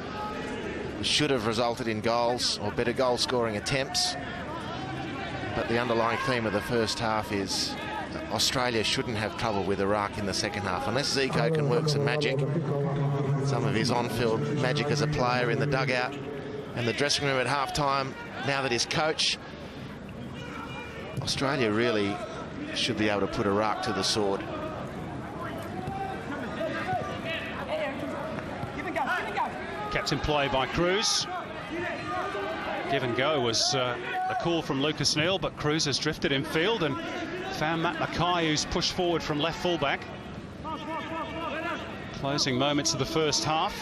Should have resulted in goals or better goal-scoring attempts. But the underlying theme of the first half is Australia shouldn't have trouble with Iraq in the second half. Unless Zico can work some magic, some of his on-field magic as a player in the dugout and the dressing room at half-time, now that he's coach, Australia really should be able to put Iraq to the sword. Kept in play by Cruz. Give and go was a call from Lucas Neal, but Cruz has drifted in field and found Matt Mackay, who's pushed forward from left fullback. Closing moments of the first half.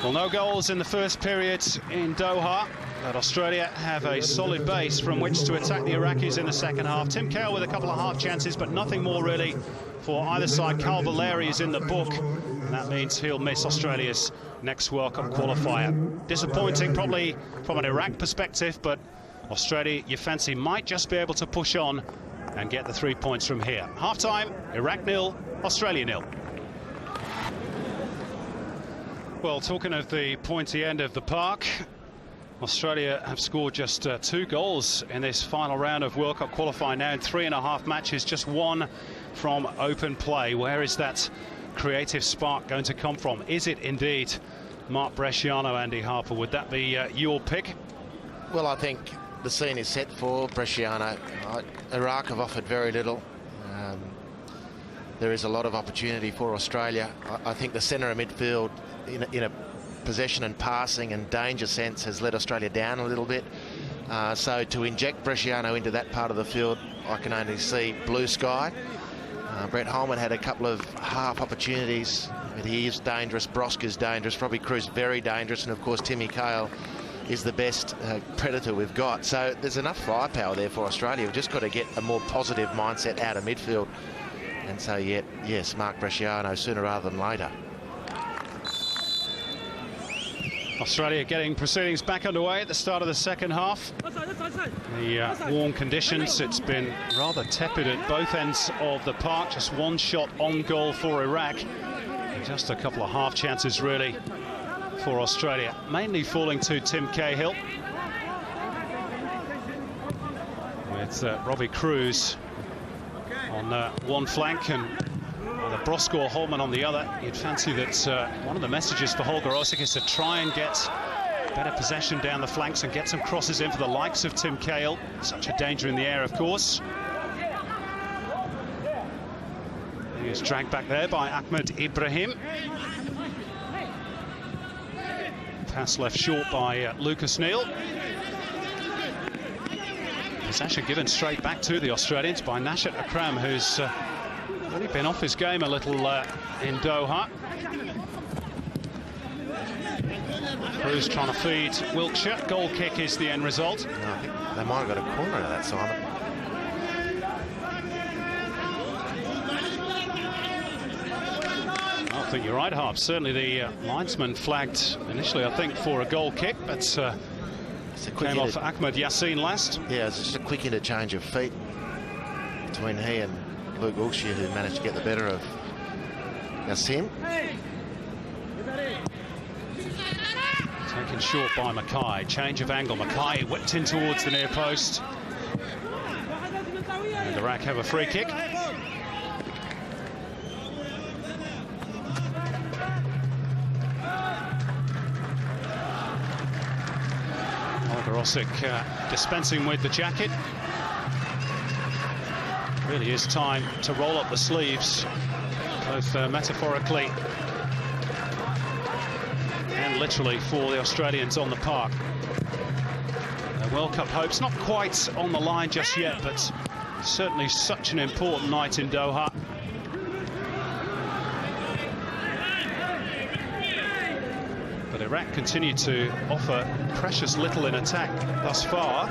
Well, no goals in the first period in Doha, but Australia have a solid base from which to attack the Iraqis in the second half. Tim Cale with a couple of half chances, but nothing more really for either side. Carl Valeri is in the book, and that means he'll miss Australia's next World Cup qualifier. Disappointing probably from an Iraq perspective, but Australia, you fancy, might just be able to push on and get the 3 points from here. Half-time, Iraq 0, Australia 0. Well, talking of the pointy end of the park, Australia have scored just 2 goals in this final round of World Cup qualifying now in 3.5 matches, just 1 from open play. Where is that creative spark going to come from? Is it indeed Mark Bresciano, Andy Harper? Would that be your pick? Well, I think the scene is set for Bresciano. Iraq have offered very little. There is a lot of opportunity for Australia. I think the centre of midfield in a possession and passing and danger sense has let Australia down a little bit. So to inject Bresciano into that part of the field, I can only see blue sky. Brett Holman had a couple of half opportunities, but he is dangerous. Broska's dangerous. Robbie Cruz very dangerous, and of course Timmy Cahill is the best predator we've got. So there's enough firepower there for Australia. We've just got to get a more positive mindset out of midfield. And so, yes, Mark Bresciano sooner rather than later. Australia getting proceedings back underway at the start of the second half. The warm conditions, it's been rather tepid at both ends of the park. Just 1 shot on goal for Iraq. And just a couple of half chances, really, for Australia. Mainly falling to Tim Cahill. With Robbie Cruz on one flank and either Broska or Holman on the other. You'd fancy that one of the messages for Holger Osik is to try and get better possession down the flanks and get some crosses in for the likes of Tim Cahill. Such a danger in the air, of course. He is dragged back there by Ahmed Ibrahim. Pass left short by Lucas Neal. Possession given straight back to the Australians by Nashat Akram, who's really been off his game a little in Doha. Cruz trying to feed Wiltshire. Goal kick is the end result. No, I think they might have got a corner out of that, Simon. I think you're right, Harp. Certainly the linesman flagged initially, I think, for a goal kick, but came off Ahmed Yassin last. Yeah, it's just a quick interchange of feet between he and Luke Wiltshire, who managed to get the better of Yassin. Taken short by Mackay. Change of angle. Mackay whipped in towards the near post. And the Iraq have a free kick. Osik dispensing with the jacket. Really is time to roll up the sleeves, both metaphorically and literally, for the Australians on the park. Their World Cup hopes not quite on the line just yet, but certainly such an important night in Doha. But Iraq continue to offer precious little in attack thus far.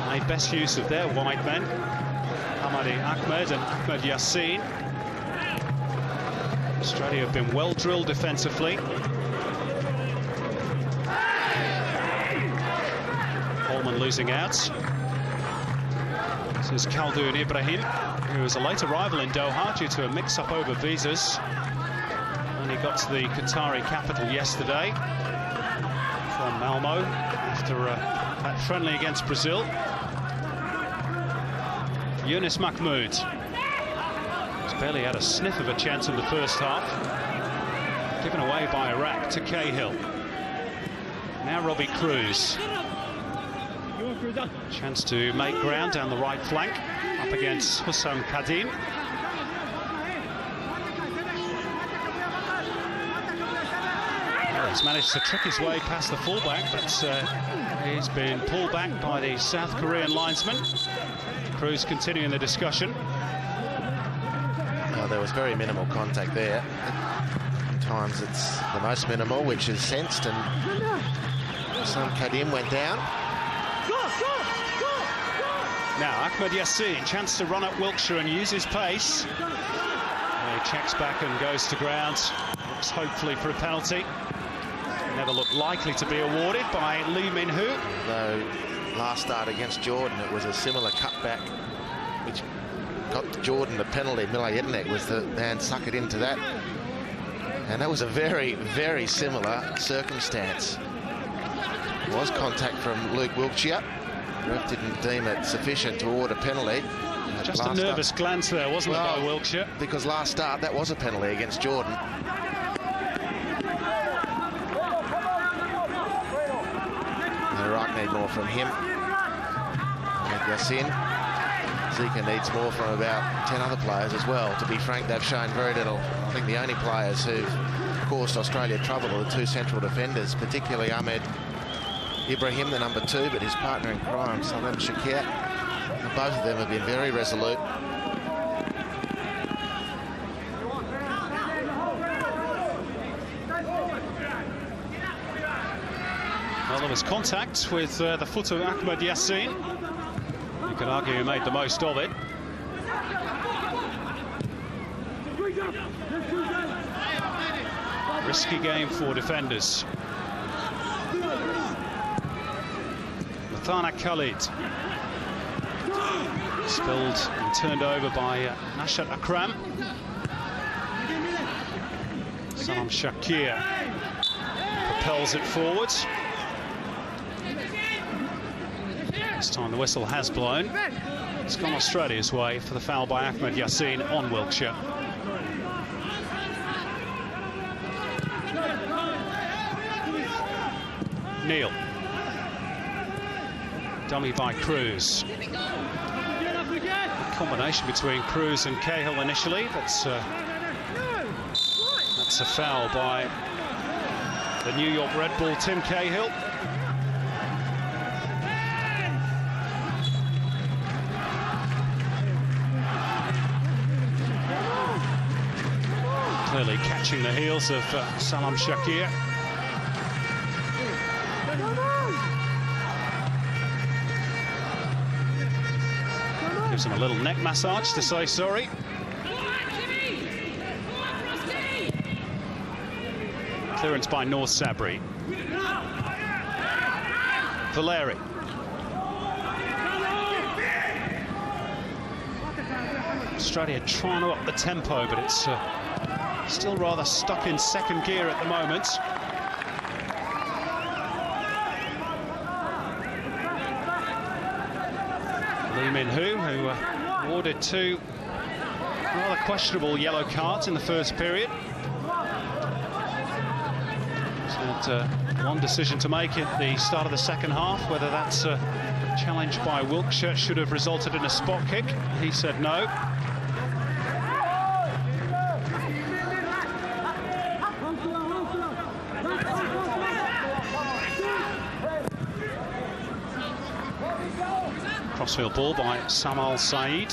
Made best use of their wide men, Hamadi Ahmed and Ahmed Yassin. Australia have been well drilled defensively. Holman losing out. This is Khaldoon Ibrahim, who was a late arrival in Doha due to a mix-up over visas. He got to the Qatari capital yesterday from Malmo after that friendly against Brazil. Yunus Mahmoud has barely had a sniff of a chance in the first half. Given away by Iraq to Cahill. Now Robbie Cruz. Chance to make ground down the right flank up against Hussam Kadim. He's managed to trick his way past the fullback, but he's been pulled back by the South Korean linesman. Cruz continuing the discussion. There was very minimal contact there. Sometimes it's the most minimal, which is sensed, and some Kadim went down. Now Ahmed Yassin, chance to run up Wiltshire and use his pace. He checks back and goes to ground. Looks hopefully for a penalty. Never looked likely to be awarded by Lee Min-Hoo. Though last start against Jordan, it was a similar cutback, which got Jordan the penalty. Mila Yednek was the man suckered into that. And that was a very, very similar circumstance. was contact from Luke Wiltshire. Ref didn't deem it sufficient to award a penalty. Just a nervous glance there, wasn't it, by Wiltshire? Because last start, that was a penalty against Jordan. The Iraq need more from him. Yassin. Zika needs more from about 10 other players as well. To be frank, they've shown very little. I think the only players who've caused Australia trouble are the two central defenders, particularly Ahmed Ibrahim, the number 2, but his partner in crime, Salam Shakir. Both of them have been very resolute. Well, there was contact with the foot of Ahmed Yassin. You could argue he made the most of it. Risky game for defenders. Mathana Khalid. Spilled and turned over by Nashat Akram. Salam Shakir propels it forwards. This time the whistle has blown. It's gone Australia's way for the foul by Ahmed Yassin on Wiltshire. Neil. Dummy by Cruz. Combination between Cruz and Cahill initially, but that's a foul by the New York Red Bull, Tim Cahill. Clearly catching the heels of Salam Shakir. Gives him a little neck massage to say sorry. Clearance by North Sabri. Valeri. Australia trying to up the tempo, but it's still rather stuck in second gear at the moment. Lee Min-Hoo, who awarded 2 rather questionable yellow cards in the first period. Had one decision to make at the start of the second half, whether that's challenge by Wiltshire should have resulted in a spot kick. He said no. Crossfield ball by Samal Saeed.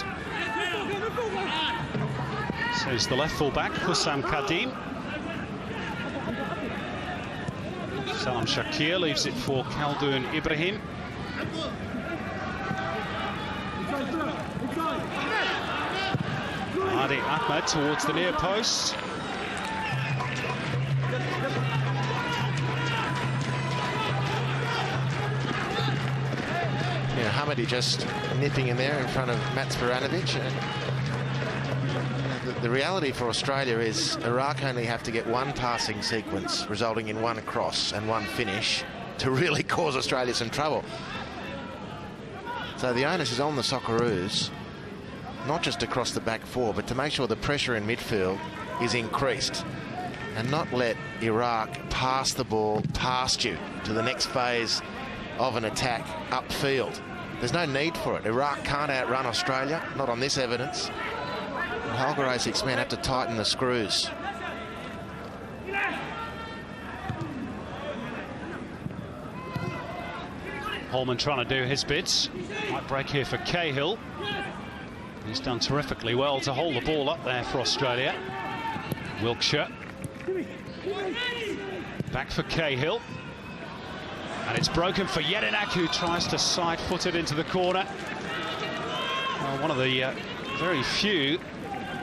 Says the left full-back, Hussam Kadim. Salam Shakir leaves it for Khaldoon Ibrahim. Hadi Ahmed towards the near post. Yeah, Hamidi just nipping in there in front of Mats Baranovic. The reality for Australia is Iraq only have to get one passing sequence resulting in one cross and one finish to really cause Australia some trouble. So the onus is on the Socceroos, not just across the back 4, but to make sure the pressure in midfield is increased and not let Iraq pass the ball past you to the next phase of an attack upfield. There's no need for it. Iraq can't outrun Australia, not on this evidence. Holger Asik's men have to tighten the screws. Holman trying to do his bits. Might break here for Cahill. He's done terrifically well to hold the ball up there for Australia. Wiltshire. Back for Cahill. And it's broken for Jedinak, who tries to side-foot it into the corner. Well, one of the very few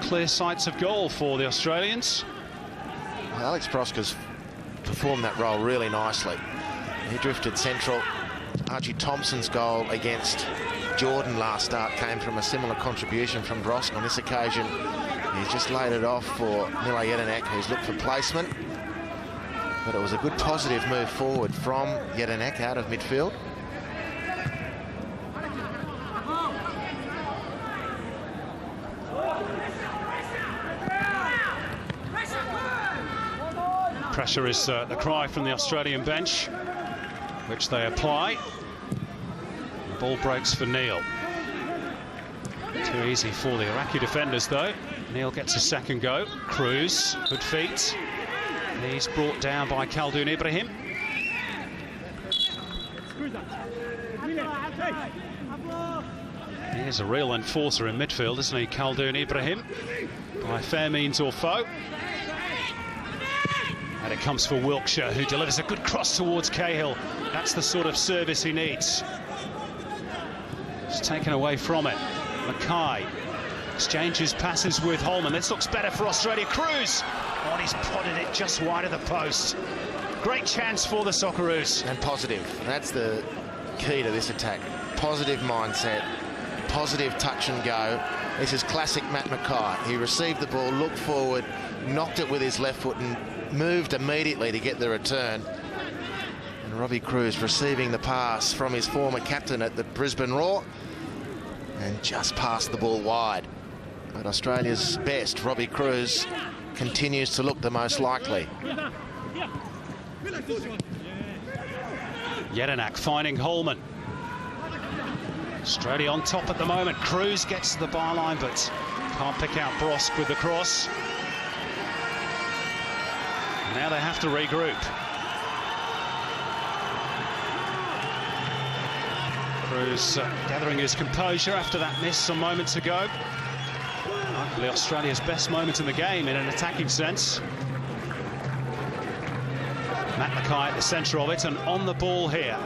clear sights of goal for the Australians. Well, Alex Prosker's performed that role really nicely. He drifted central. Archie Thompson's goal against Jordan last start came from a similar contribution from Brosk. On this occasion, he's just laid it off for Mila Jedinak, who's looked for placement. But it was a good positive move forward from Jedinak out of midfield. Pressure is the cry from the Australian bench, which they apply. The ball breaks for Neil. Too easy for the Iraqi defenders, though. Neil gets a second go. Cruz, good feet. He's brought down by Khaldoon Ibrahim. He is a real enforcer in midfield, isn't he, Khaldoon Ibrahim? By fair means or foe. And it comes for Wilkshire, who delivers a good cross towards Cahill. That's the sort of service he needs. It's taken away from it. Mackay exchanges passes with Holman. This looks better for Australia. Cruz! Oh, and he's prodded it just wide of the post. Great chance for the Socceroos. And positive. That's the key to this attack. Positive mindset, positive touch and go. This is classic Matt Mackay. He received the ball, looked forward, knocked it with his left foot and moved immediately to get the return. And Robbie Cruz receiving the pass from his former captain at the Brisbane Roar and just passed the ball wide. But Australia's best, Robbie Cruz, continues to look the most likely. Jedinak finding Holman. Australia on top at the moment. Cruz gets to the byline but can't pick out Brosk with the cross. Now they have to regroup. Cruz gathering his composure after that miss some moments ago. Arguably Australia's best moment in the game in an attacking sense. Matt Mackay at the centre of it and on the ball here.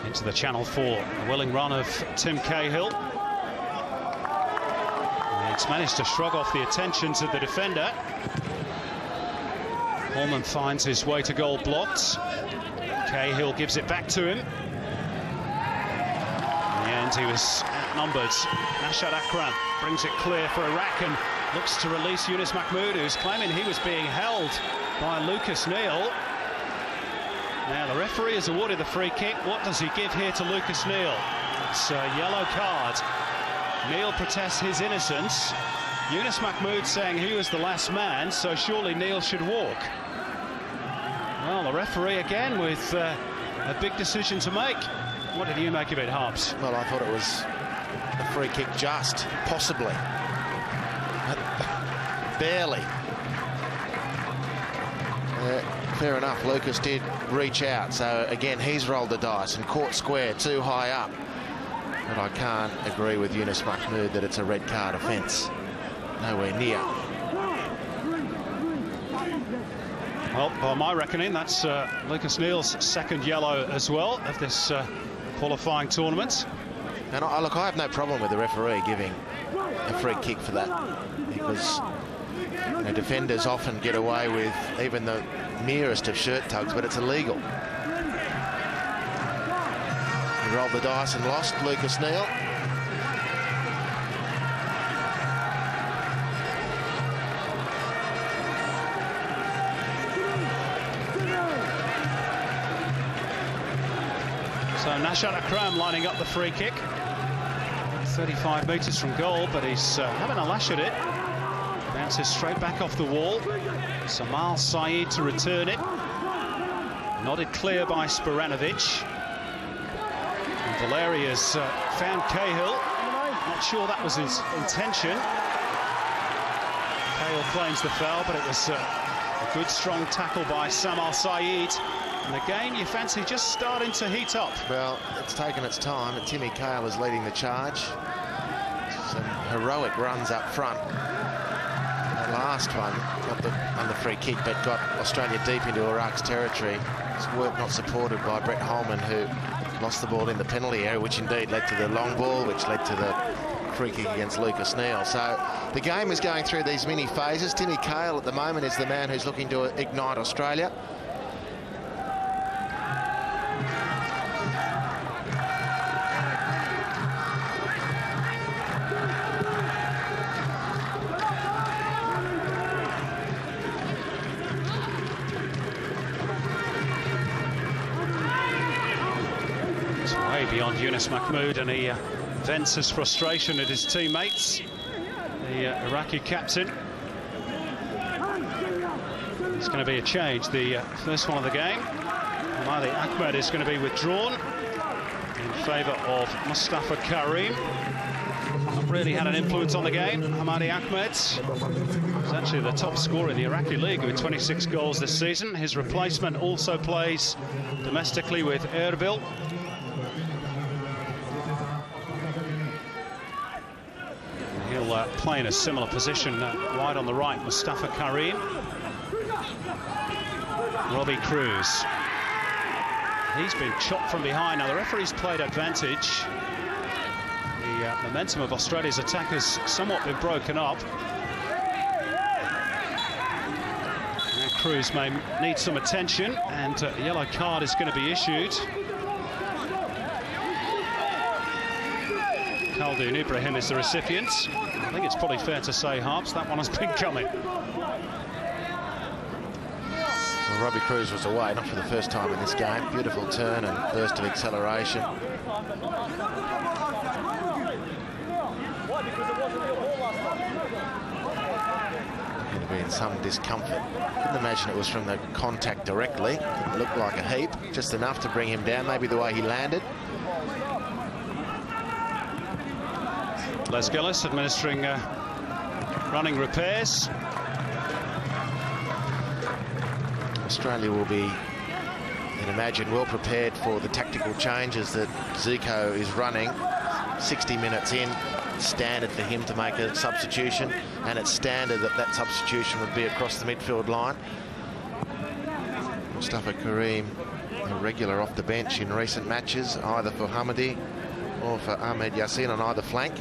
Into the channel for a willing run of Tim Cahill. It's managed to shrug off the attentions of the defender. Holman finds his way to goal blocked. Cahill gives it back to him. In the end, he was outnumbered. Nashad Akram brings it clear for Iraq and looks to release Yunus Mahmood, who's claiming he was being held by Lucas Neal. Now the referee has awarded the free kick. What does he give here to Lucas Neal? It's a yellow card. Neal protests his innocence. Yunus Mahmood saying he was the last man, so surely Neal should walk. Well, the referee again with a big decision to make. What did you make of it, Harbs? Well, I thought it was a free kick just, possibly. Barely. Fair enough, Lucas did reach out, so again he's rolled the dice and caught square too high up. But I can't agree with Yunus Mahmood that it's a red card offence. Nowhere near. Well, by my reckoning, that's Lucas Neal's second yellow as well of this qualifying tournament. And look, I have no problem with the referee giving a free kick for that, because defenders often get away with even the merest of shirt tugs, but it's illegal. He rolled the dice and lost, Lucas Neal. So Nashad Akram lining up the free kick. 35 metres from goal, but he's having a lash at it. Bounces straight back off the wall. Samal Saeed to return it. Nodded clear by Sporanovic. And Valeri has found Cahill. Not sure that was his intention. Cahill claims the foul, but it was a good strong tackle by Samal Saeed. And again, you fancy just starting to heat up. Well, it's taken its time, and Timmy Cahill is leading the charge. Some heroic runs up front. The last one, on the free kick, but got Australia deep into Iraq's territory. It's work not supported by Brett Holman, who lost the ball in the penalty area, which indeed led to the long ball, which led to the free kick against Lucas Neal. So the game is going through these mini phases. Timmy Cahill at the moment is the man who's looking to ignite Australia. It's way beyond Yunus Mahmoud, and he vents his frustration at his teammates. The Iraqi captain. It's going to be a change, the first one of the game. Hamadi Ahmed is going to be withdrawn in favour of Mustafa Karim. Not really had an influence on the game. Hamadi Ahmed is actually the top scorer in the Iraqi league with 26 goals this season. His replacement also plays domestically with Erbil. He'll play in a similar position, wide on the right, Mustafa Karim. Robbie Cruz. He's been chopped from behind. Now the referee's played advantage. The momentum of Australia's attack has somewhat been broken up. Now Cruz may need some attention, and a yellow card is going to be issued. Khaldoon Ibrahim is the recipient. I think it's probably fair to say, Harps, that one has been coming. Well, Robbie Cruz was away, not for the first time in this game. Beautiful turn and burst of acceleration. Going to be in some discomfort. Couldn't imagine it was from the contact directly. Didn't look like a heap, just enough to bring him down. Maybe the way he landed. Les Gillis administering running repairs. Australia will be, you'd imagine, well prepared for the tactical changes that Zico is running. 60 minutes in, standard for him to make a substitution, and it's standard that that substitution would be across the midfield line. Mustafa Karim, a regular off the bench in recent matches, either for Hamadi or for Ahmed Yassin on either flank.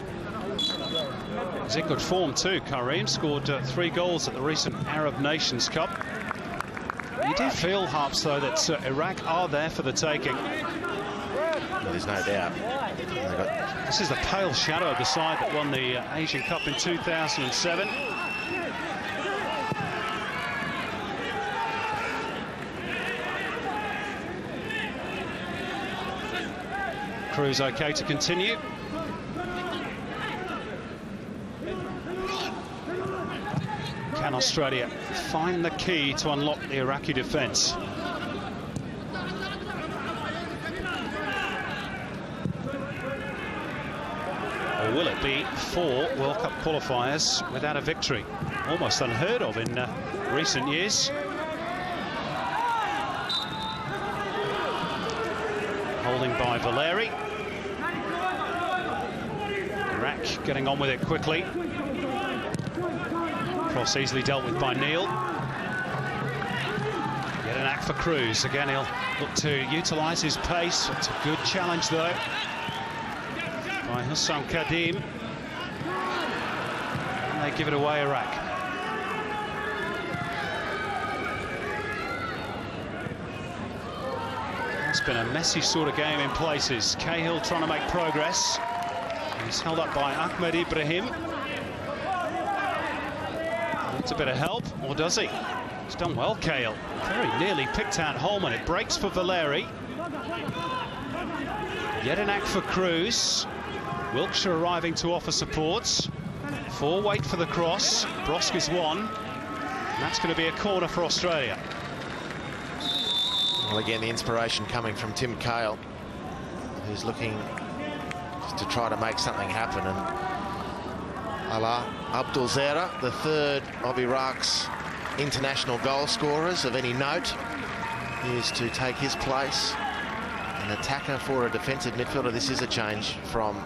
He's in good form too, Karim. Scored 3 goals at the recent Arab Nations Cup. You do feel, Harps, though, that Iraq are there for the taking. Well, there's no doubt. This is the pale shadow of the side that won the Asian Cup in 2007. Cruz okay to continue. Can Australia find the key to unlock the Iraqi defence? Or will it be 4 World Cup qualifiers without a victory? Almost unheard of in recent years. Holding by Valeri. Iraq getting on with it quickly. Cross easily dealt with by Neil. Yet an act for Cruz. Again, he'll look to utilise his pace. It's a good challenge, though, by Hussam Kadim. And they give it away, Iraq. It's been a messy sort of game in places. Cahill trying to make progress. He's held up by Ahmed Ibrahim. Needs a bit of help, or does he? He's done well, Cahill. Very nearly picked out Holman. It breaks for Valeri. Yet an act for Cruz. Wilkshire arriving to offer supports. 4 wait for the cross. Brosk is 1. And that's going to be a corner for Australia. Well, again, the inspiration coming from Tim Cahill, who's looking to try to make something happen. And Alaa Abdul Zera, the 3rd of Iraq's international goal scorers of any note, is to take his place. An attacker for a defensive midfielder. This is a change from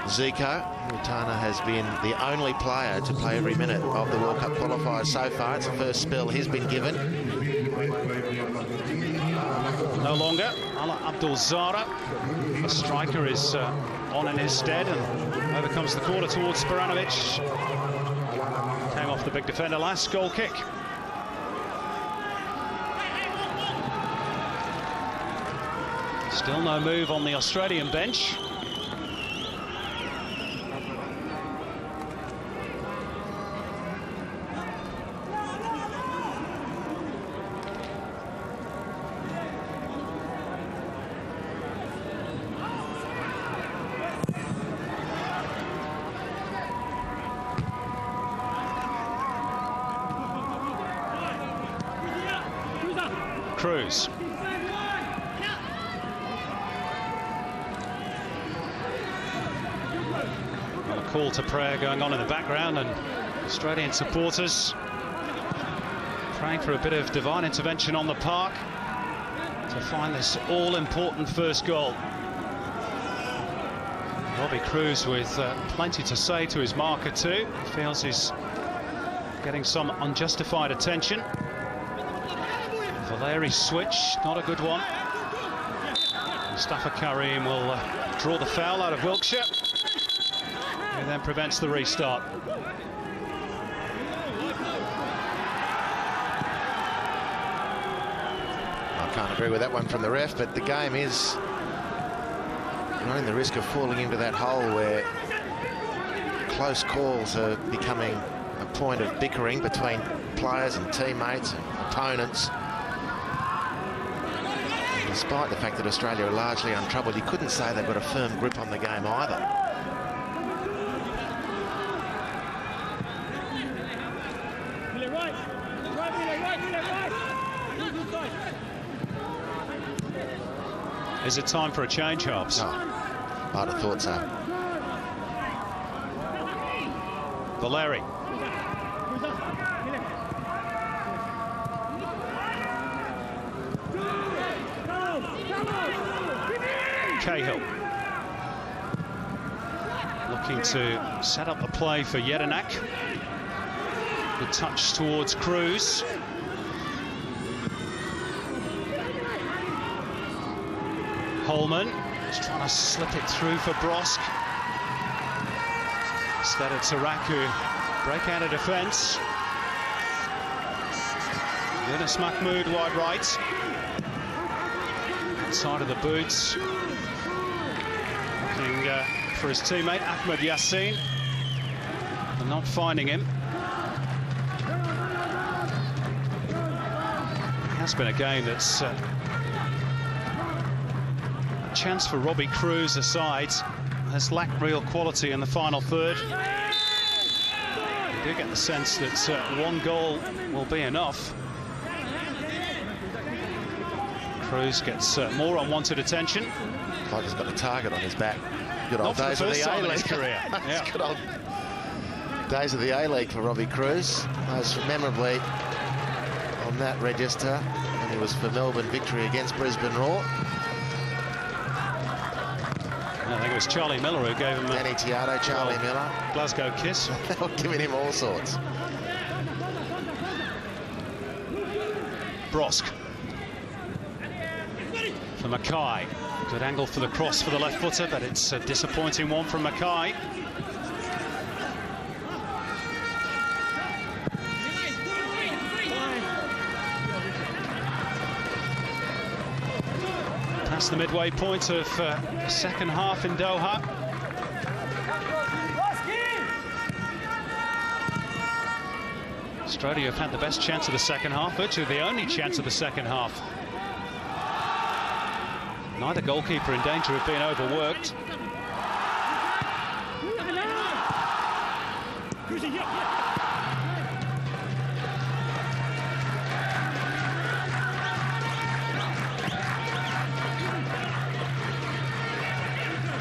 Zico. Mutana has been the only player to play every minute of the World Cup qualifiers so far. It's the first spell he's been given. No longer Alaa Abdul Zara. The striker is on in his stead, and overcomes the corner towards Sporanovic. Came off the big defender last. Goal kick. Still no move on the Australian bench. Cruz. Well, a call to prayer going on in the background, and Australian supporters praying for a bit of divine intervention on the park to find this all-important first goal. Robbie Cruz with plenty to say to his marker too. He feels he's getting some unjustified attention. Valeri's switch, not a good one. Mustafa Karim will draw the foul out of Wilkshire, and then prevents the restart. I can't agree with that one from the ref, but the game is running the risk of falling into that hole where close calls are becoming a point of bickering between players and teammates and opponents. And despite the fact that Australia are largely untroubled, you couldn't say they've got a firm grip on the game either. Is it time for a change, Hobbs? Oh, I'd have thought so. Valeri. Cahill. Looking to set up the play for Jedinak. The touch towards Cruz. Holman is trying to slip it through for Brosk. Instead it's Araku break out of defence. Yunus Mahmood wide right. Inside of the boots. Looking for his teammate Ahmed Yassin. And not finding him. It has been a game that's chance for Robbie Cruz aside has lacked real quality in the final third. You do get the sense that one goal will be enough. Cruz gets more unwanted attention. Like he's got a target on his back. Good old Not days for of the the first time in A-League. his career. Yeah. Good old days of the A-League for Robbie Cruz. Most memorably on that register when he was for Melbourne victory against Brisbane Roar. I think it was Charlie Miller who gave him Danny Tiato, Charlie Miller. Glasgow kiss. They were giving him all sorts. Brosk. For Mackay. Good angle for the cross for the left footer, but it's a disappointing one from Mackay. Past the midway point of the second half in Doha. Australia have had the best chance of the second half, virtually the only chance of the second half. Neither goalkeeper in danger of being overworked.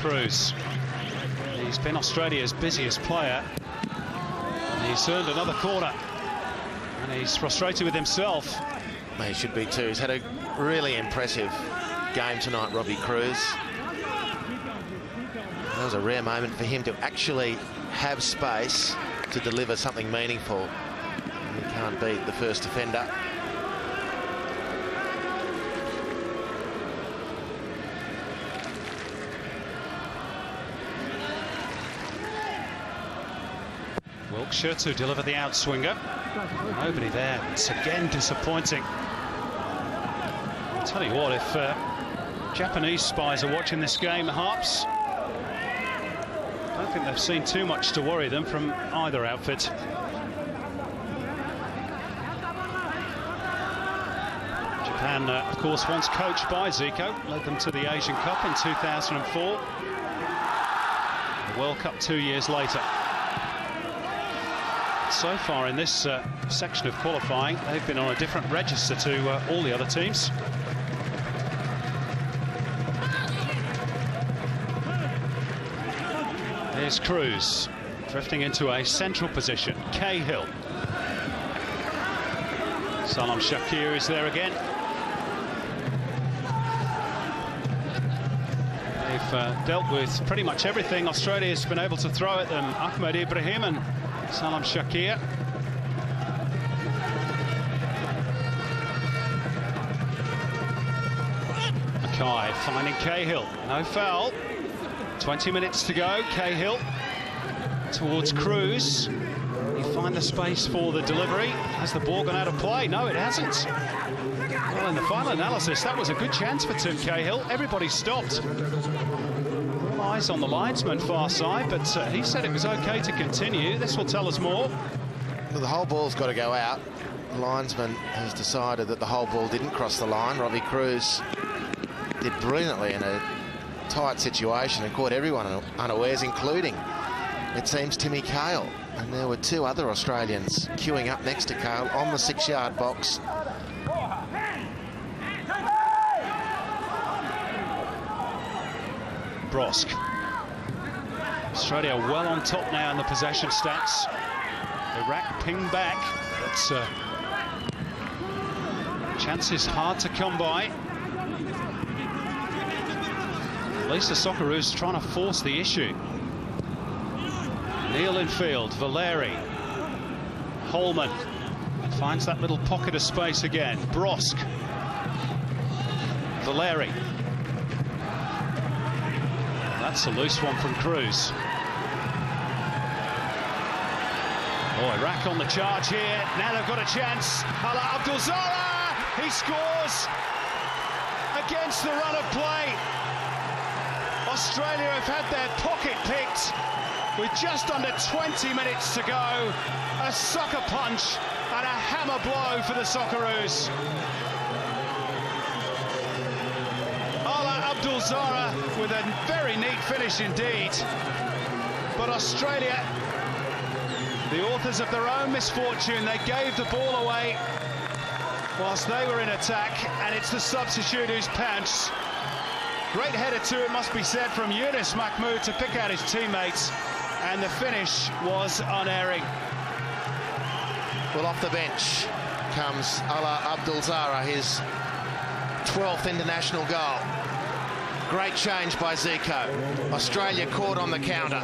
Cruz. He's been Australia's busiest player. And he's earned another corner. And he's frustrated with himself. He should be too. He's had a really impressive game tonight, Robbie Cruz. That was a rare moment for him to actually have space to deliver something meaningful. And he can't beat the first defender. Wilkshire to deliver the outswinger. Nobody there. It's again disappointing. I'll tell you what, if Japanese spies are watching this game, Harps, I don't think they've seen too much to worry them from either outfit. Japan, of course, once coached by Zico, led them to the Asian Cup in 2004. The World Cup 2 years later. So far in this section of qualifying, they've been on a different register to all the other teams. Here's Cruz, drifting into a central position. Cahill. Salam Shakir is there again. They've dealt with pretty much everything Australia's been able to throw at them. Ahmed Ibrahim and Salam Shakir. Mackay finding Cahill. No foul. 20 minutes to go. Cahill towards Cruz. He find the space for the delivery. Has the ball gone out of play? No, it hasn't. Well, in the final analysis, that was a good chance for Tim Cahill. Everybody stopped. All eyes on the linesman far side, but he said it was okay to continue. This will tell us more. Well, the whole ball's got to go out. The linesman has decided that the whole ball didn't cross the line. Robbie Cruz did brilliantly in a tight situation and caught everyone unawares, including, it seems, Timmy Cahill. And there were two other Australians queuing up next to Cahill on the 6-yard box. Brosk. Australia well on top now in the possession stats. Iraq ping back, but chances hard to come by. At least the Socceroos trying to force the issue. Neil in field, Valeri. Holman finds that little pocket of space again. Brosk. Valeri. That's a loose one from Cruz. Oh, Iraq on the charge here. Now they've got a chance. Ala Abdulzara, he scores against the run of play. Australia have had their pocket picked with just under 20 minutes to go. A sucker punch and a hammer blow for the Socceroos. Ala Abdulzara with a very neat finish indeed. But Australia, the authors of their own misfortune, they gave the ball away whilst they were in attack, and it's the substitute who's pounced. Great header too, it must be said, from Yunus Mahmoud to pick out his teammates, and the finish was unerring. Well, off the bench comes Ala Abdulzara, his 12th international goal. Great change by Zico. Australia caught on the counter.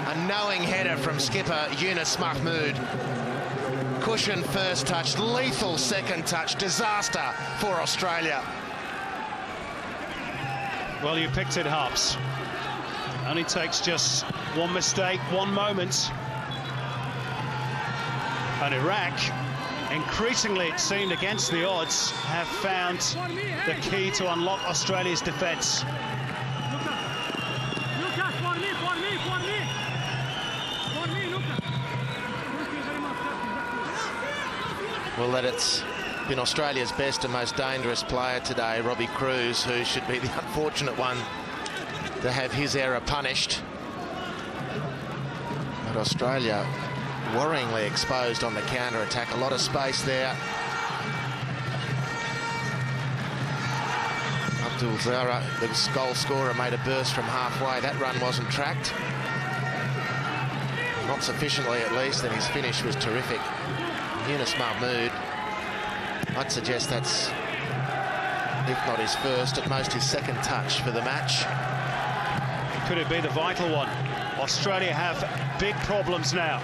A knowing header from skipper Yunus Mahmoud. Cushion first touch, lethal second touch, disaster for Australia. Well, you picked it, Harps. Only takes just one mistake, one moment. And Iraq, increasingly it seemed against the odds, have found the key to unlock Australia's defence. Well, that it's been Australia's best and most dangerous player today, Robbie Cruz, who should be the unfortunate one to have his error punished. But Australia worryingly exposed on the counter-attack. A lot of space there. Abdulzara, the goal scorer, made a burst from halfway. That run wasn't tracked. Not sufficiently, at least, and his finish was terrific. Yunus Mahmoud, I'd suggest that's, if not his first, at most his second touch for the match. Could it be the vital one? Australia have big problems now.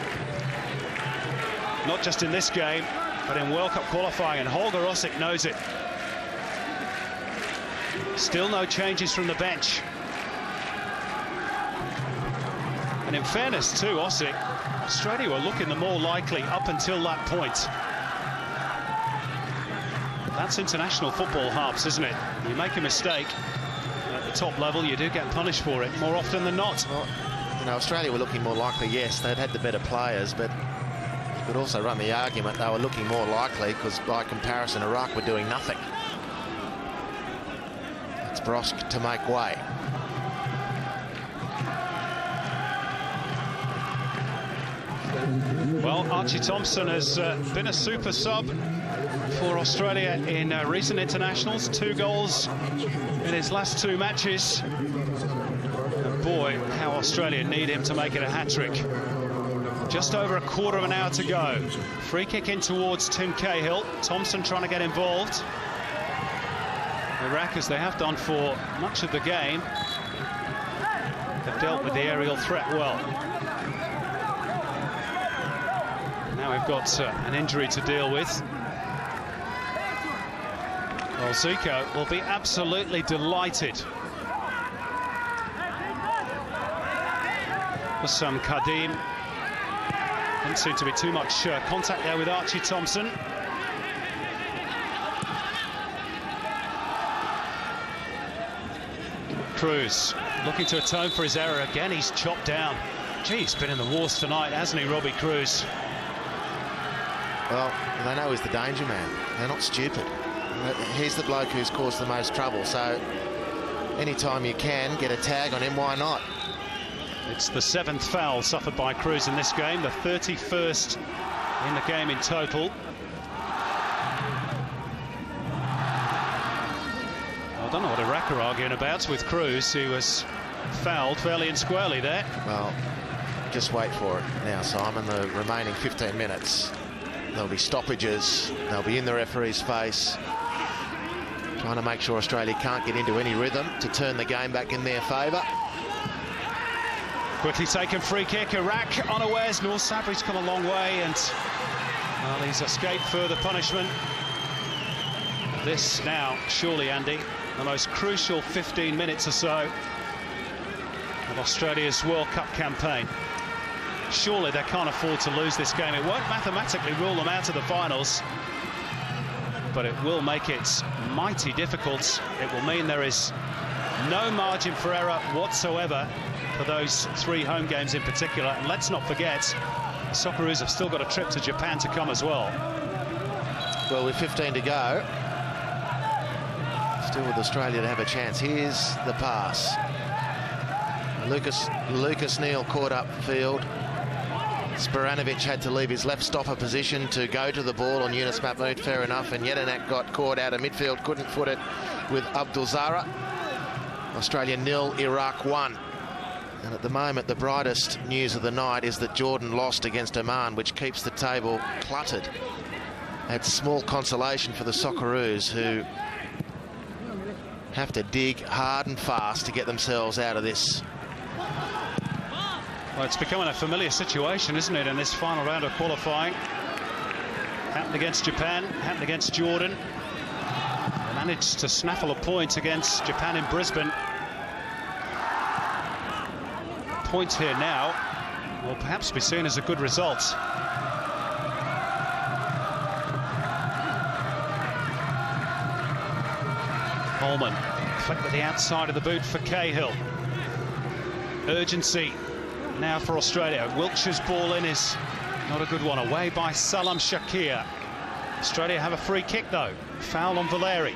Not just in this game, but in World Cup qualifying, and Holger Osick knows it. Still no changes from the bench. And in fairness to Osick, Australia were looking the more likely up until that point. That's international football, Harps, isn't it? You make a mistake at the top level, you do get punished for it more often than not. Well, you know, Australia were looking more likely, yes, they'd had the better players, but you could also run the argument they were looking more likely because by comparison Iraq were doing nothing. It's Brosk to make way. Well, Archie Thompson has been a super sub for Australia in recent internationals. 2 goals in his last 2 matches. And boy, how Australia need him to make it a hat-trick. Just over a quarter of an hour to go. Free kick in towards Tim Cahill. Thompson trying to get involved. Iraq, as they have done for much of the game, have dealt with the aerial threat well. Now we've got an injury to deal with. Well, Zico will be absolutely delighted. Some Kadim. Didn't seem to be too much contact there with Archie Thompson. Cruz looking to atone for his error again. He's chopped down. Gee, he's been in the wars tonight, hasn't he, Robbie Cruz? Well, they know he's the danger man. They're not stupid. He's the bloke who's caused the most trouble, so anytime you can get a tag on him, why not? It's the 7th foul suffered by Cruz in this game, the 31st in the game in total. I don't know what Iraq are arguing about with Cruz, who was fouled fairly and squarely there. Well, just wait for it now, Simon. The remaining 15 minutes, there'll be stoppages, they'll be in the referee's face, trying to make sure Australia can't get into any rhythm to turn the game back in their favour. Quickly taken free kick, Iraq unawares. Noor Sabri's come a long way, and well, he's escaped further punishment. This now, surely, Andy, the most crucial 15 minutes or so of Australia's World Cup campaign. Surely they can't afford to lose this game. It won't mathematically rule them out of the finals, but it will make it mighty difficult. It will mean there is no margin for error whatsoever for those 3 home games in particular. And let's not forget, the Socceroos have still got a trip to Japan to come as well. Well, with 15 to go, still with Australia to have a chance. Here's the pass. Lucas Neal caught up field. Sporanovic had to leave his left stopper position to go to the ball on Yunus Mahmood, fair enough, and Jedinak got caught out of midfield, couldn't foot it with Abdul Zahra. Australia 0, Iraq 1. And at the moment, the brightest news of the night is that Jordan lost against Oman, which keeps the table cluttered. That's small consolation for the Socceroos, who have to dig hard and fast to get themselves out of this. Well, it's becoming a familiar situation, isn't it, in this final round of qualifying? Happened against Japan, happened against Jordan. They managed to snaffle a point against Japan in Brisbane. Point here now will perhaps be seen as a good result. Coleman, flick with the outside of the boot for Cahill. Urgency now for Australia. Wiltshire's ball in is not a good one. Away by Salam Shakir. Australia have a free kick though. Foul on Valeri.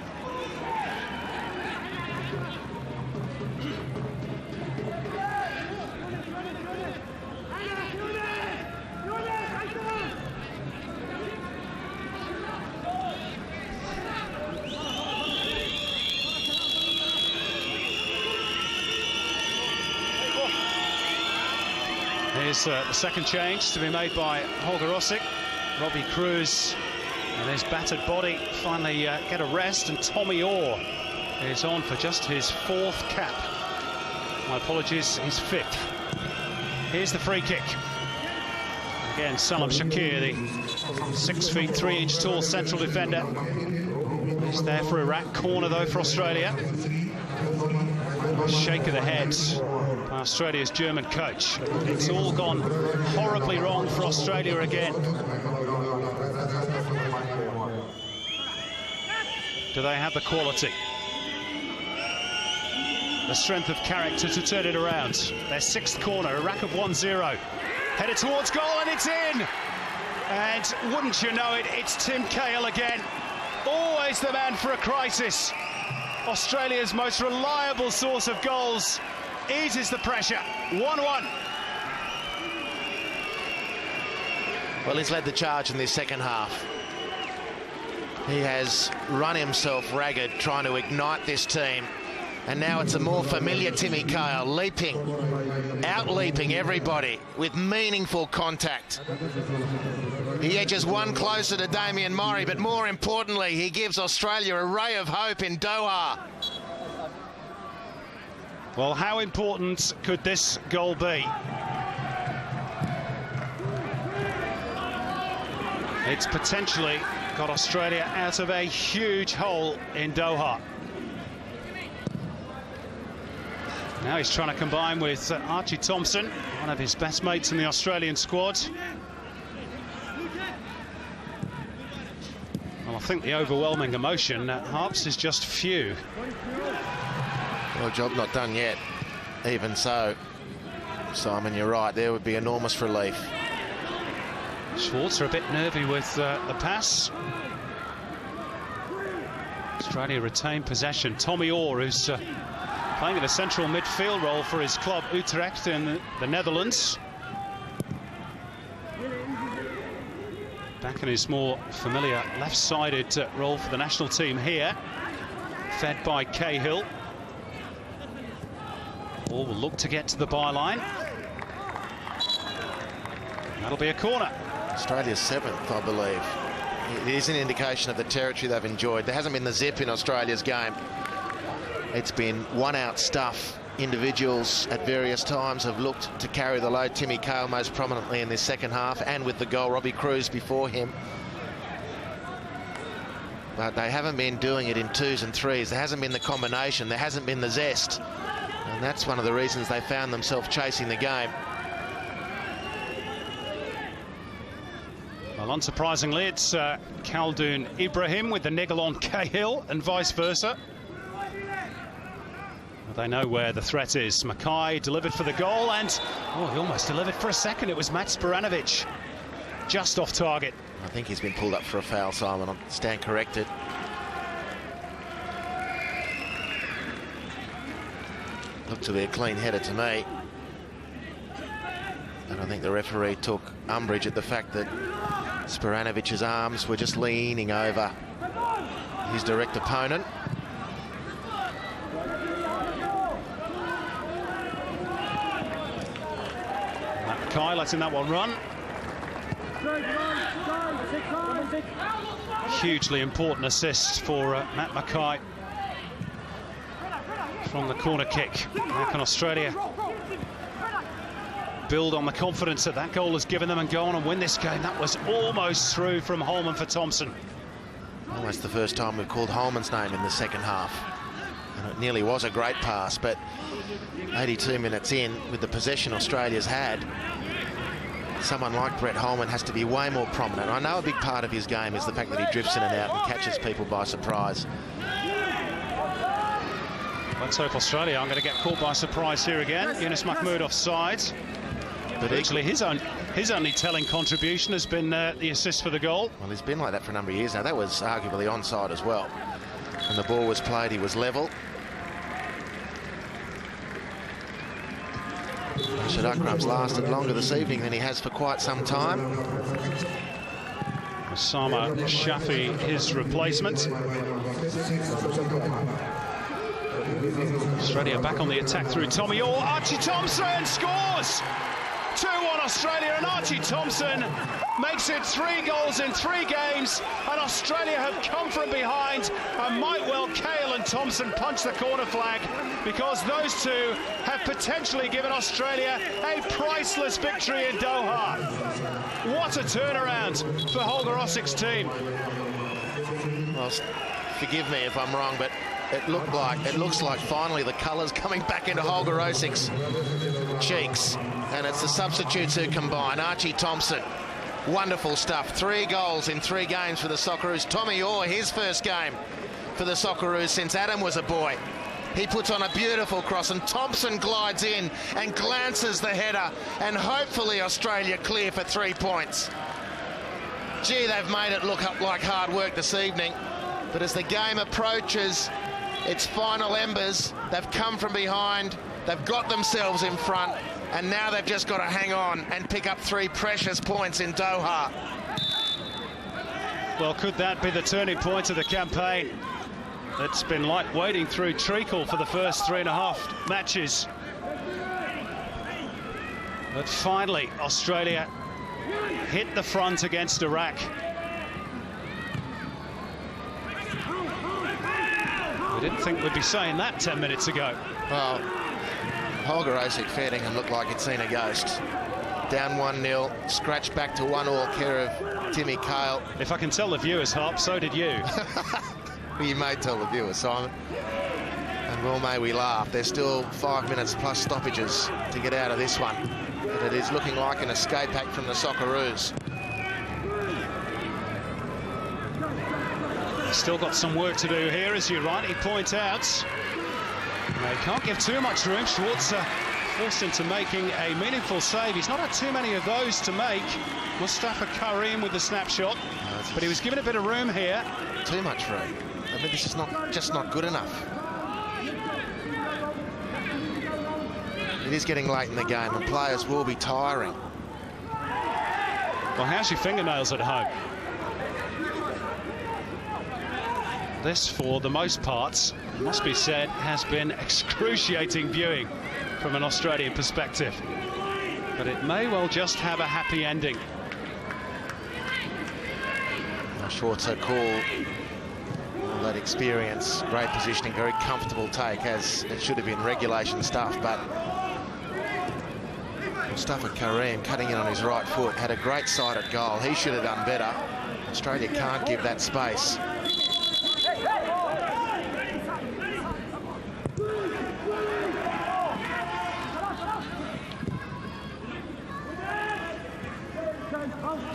Here's the second change to be made by Holger Osik. Robbie Cruz and his battered body finally get a rest, and Tommy Orr is on for just his 4th cap. My apologies, his 5th. Here's the free kick. Again, Salam Shakir, the 6 feet 3 inch tall central defender. He's there for Iraq. Corner though for Australia. Shake of the head by Australia's German coach. It's all gone horribly wrong for Australia again. Do they have the quality, the strength of character to turn it around? Their 6th corner, Iraq of 1-0. Headed towards goal, and it's in! And wouldn't you know it, it's Tim Cahill again. Always the man for a crisis. Australia's most reliable source of goals eases the pressure. 1-1. Well, he's led the charge in this second half. He has run himself ragged trying to ignite this team. And now it's a more familiar Timmy Cahill, out-leaping everybody with meaningful contact. He edges one closer to Damien Murray, but more importantly, he gives Australia a ray of hope in Doha. Well, how important could this goal be? It's potentially got Australia out of a huge hole in Doha. Now he's trying to combine with Archie Thompson, one of his best mates in the Australian squad. Well, I think the overwhelming emotion at Harps is just few. Well, job not done yet. Even so, Simon, you're right, there would be enormous relief. Schwarzer a bit nervy with the pass. Australia retain possession. Tommy Orr, who's playing in a central midfield role for his club Utrecht in the Netherlands. Back in his more familiar left-sided role for the national team here. Fed by Cahill. Orr will look to get to the byline. That'll be a corner. Australia's 7th, I believe. It is an indication of the territory they've enjoyed. There hasn't been the zip in Australia's game. It's been one-out stuff. Individuals at various times have looked to carry the load. Timmy Cahill most prominently in this second half, and with the goal, Robbie Cruz before him. But they haven't been doing it in 2s and 3s. There hasn't been the combination. There hasn't been the zest. And that's one of the reasons they found themselves chasing the game. Well, unsurprisingly, it's Khaldoon Ibrahim with the niggle on Cahill and vice versa. Well, they know where the threat is. Mackay delivered for the goal, and oh, he almost delivered for a second. It was Matt Sporanovic just off target. I think he's been pulled up for a foul, Simon. I'll stand corrected. Looked to be a clean header to me. And I think the referee took umbrage at the fact that Sporanovic's arms were just leaning over his direct opponent. Mackay letting that one run. Hugely important assist for Matt Mackay from the corner kick. How can Australia build on the confidence that goal has given them and go on and win this game? That was almost through from Holman for Thompson. Almost the first time we've called Holman's name in the second half. And it nearly was a great pass, but 82 minutes in, with the possession Australia's had, someone like Brett Holman has to be way more prominent. I know a big part of his game is the fact that he drifts in and out and catches people by surprise. Let's hope Australia aren't going to get caught by surprise here again. Yunus Mahmood offside. But actually his only telling contribution has been the assist for the goal. Well, he's been like that for a number of years now. That was arguably onside as well. When the ball was played, he was level. Rashid Akram's lasted longer this evening than he has for quite some time. Osama Shafi, his replacement. Australia back on the attack through Tommy Orr. Archie Thompson scores! 2-1 Australia, and Archie Thompson makes it 3 goals in 3 games, and Australia have come from behind and might well Cahill and Thompson punch the corner flag, because those two have potentially given Australia a priceless victory in Doha. What a turnaround for Holger Ossick's team. Well, forgive me if I'm wrong, but it looks like finally the colours coming back into Holger Ossick's cheeks. And it's the substitutes who combine. Archie Thompson, wonderful stuff. 3 goals in 3 games for the Socceroos. Tommy Orr, his first game for the Socceroos since Adam was a boy. He puts on a beautiful cross, and Thompson glides in and glances the header, and hopefully Australia clear for 3 points. Gee, they've made it look up like hard work this evening. But as the game approaches its final embers, they've come from behind, they've got themselves in front, and now they've just got to hang on and pick up 3 precious points in Doha. Well, could that be the turning point of the campaign? It's been like wading through treacle for the first 3.5 matches. But finally, Australia hit the front against Iraq. We didn't think we'd be saying that 10 minutes ago. Well, Holger Osick Fairdingham looked like he'd seen a ghost. Down 1-0, scratched back to 1-all care of Timmy Cale. If I can tell the viewers, Hop, so did you. Well, you may tell the viewers, Simon. And well may we laugh. There's still 5 minutes plus stoppages to get out of this one. But it is looking like an escape act from the Socceroos. Still got some work to do here, as you rightly point out. They can't give too much room. Schwarzer forced into making a meaningful save. He's not had too many of those to make. Mustafa Karim with the snapshot, but he was given a bit of room here. Too much room. I mean, this is just not good enough. It is getting late in the game, and players will be tiring. Well, how's your fingernails at home? This, for the most part, must be said, has been excruciating viewing from an Australian perspective. But it may well just have a happy ending. Schwarzer cool, all that experience, great positioning, very comfortable take, as it should have been regulation stuff, but Mustafa Karim cutting in on his right foot, had a great sight at goal. He should have done better. Australia can't give that space.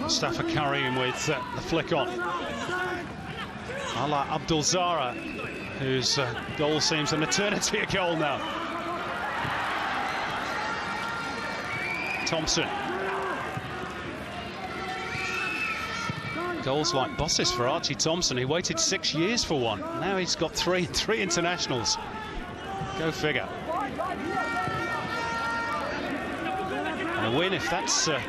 Mustafa Karim with the flick on. Ala Abdul Zara, whose goal seems an eternity a goal now. Thompson. Goals like bosses for Archie Thompson. He waited 6 years for one. Now he's got three internationals. Go figure. And a win, if that's the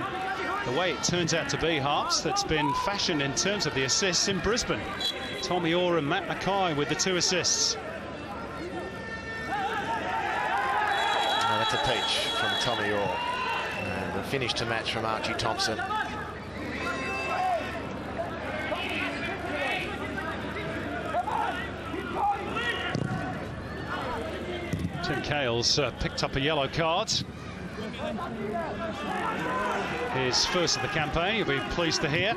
way it turns out to be, Harps, that's been fashioned in terms of the assists in Brisbane. Tommy Orr and Matt Mackay with the 2 assists. That's a peach from Tommy Orr. And the finish to match from Archie Thompson. Tim Cale's picked up a yellow card. His first of the campaign, you'll be pleased to hear.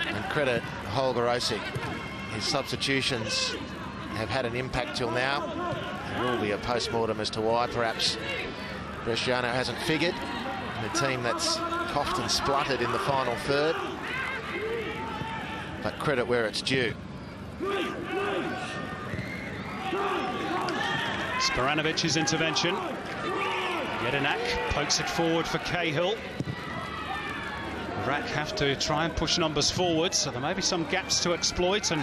And credit Holger Osick. His substitutions have had an impact till now. There will be a post-mortem as to why. Perhaps Bresciano hasn't figured. And the team that's coughed and spluttered in the final third. But credit where it's due. Sparanovic's intervention. Jedinak pokes it forward for Cahill. Iraq have to try and push numbers forward, so there may be some gaps to exploit and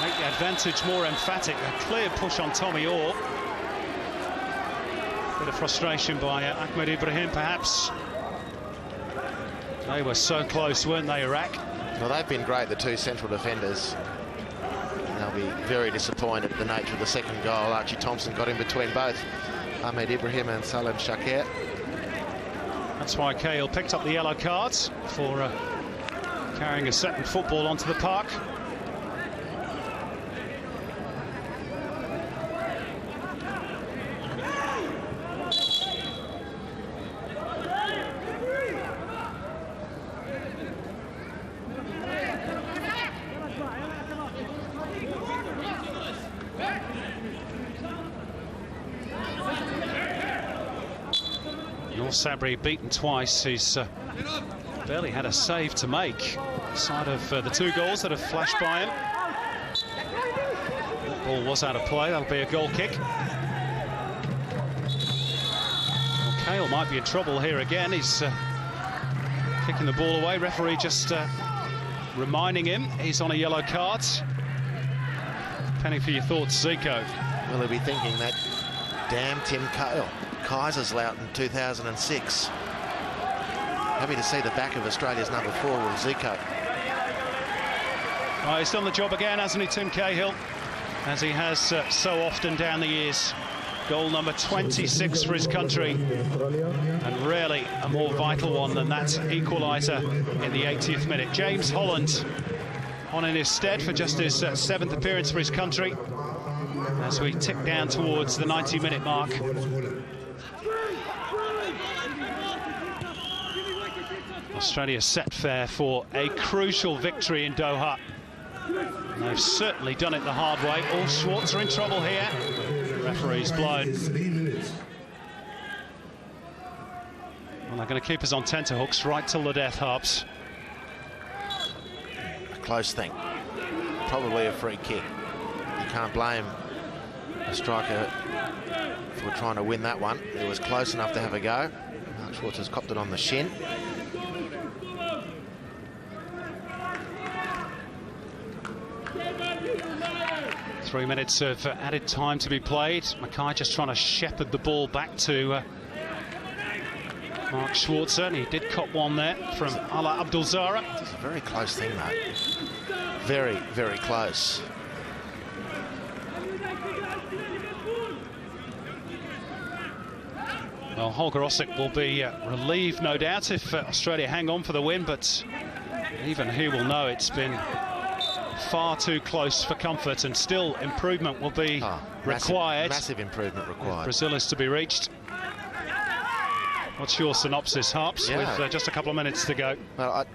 make the advantage more emphatic. A clear push on Tommy Orr. Bit of frustration by Ahmed Ibrahim, perhaps. They were so close, weren't they, Iraq? Well, they've been great, the 2 central defenders. They'll be very disappointed at the nature of the second goal. Archie Thompson got in between both Ahmed Ibrahim and Salem Shakir. That's why Cahill picked up the yellow cards for carrying a second football onto the park. Sabri beaten twice. He's barely had a save to make aside of the 2 goals that have flashed by him. That ball was out of play. That'll be a goal kick. Well, Cahill might be in trouble here again. He's kicking the ball away. Referee just reminding him he's on a yellow card. penny for your thoughts, Zico. Will he be thinking that damn Tim Kaiserslautern in 2006? Happy to see the back of Australia's number 4 with Zico. Oh, he's done the job again, hasn't he, Tim Cahill? As he has so often down the years. Goal number 26 for his country, and really a more vital one than that equaliser in the 80th minute. James Holland on in his stead for just his 7th appearance for his country as we tick down towards the 90-minute mark. Australia set fair for a crucial victory in Doha. And they've certainly done it the hard way. Oh, Schwartz are in trouble here. Referee's blown. Well, they're going to keep us on tenterhooks right till the death, Harps. A close thing. Probably a free kick. You can't blame a striker for trying to win that one. It was close enough to have a go. Mark Schwartz has copped it on the shin. Three minutes of added time to be played. Mackay just trying to shepherd the ball back to Mark Schwarzer, and he did cop one there from Ala Abdulzara. It's a very close thing, mate. Very, very close. Well, Holger Osick will be relieved, no doubt, if Australia hang on for the win, but even he will know it's been far too close for comfort, and still improvement will be required. Massive improvement required. Brazil is to be reached. What's your synopsis, Harps, with just a couple of minutes to go? Well,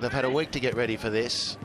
they've had a week to get ready for this.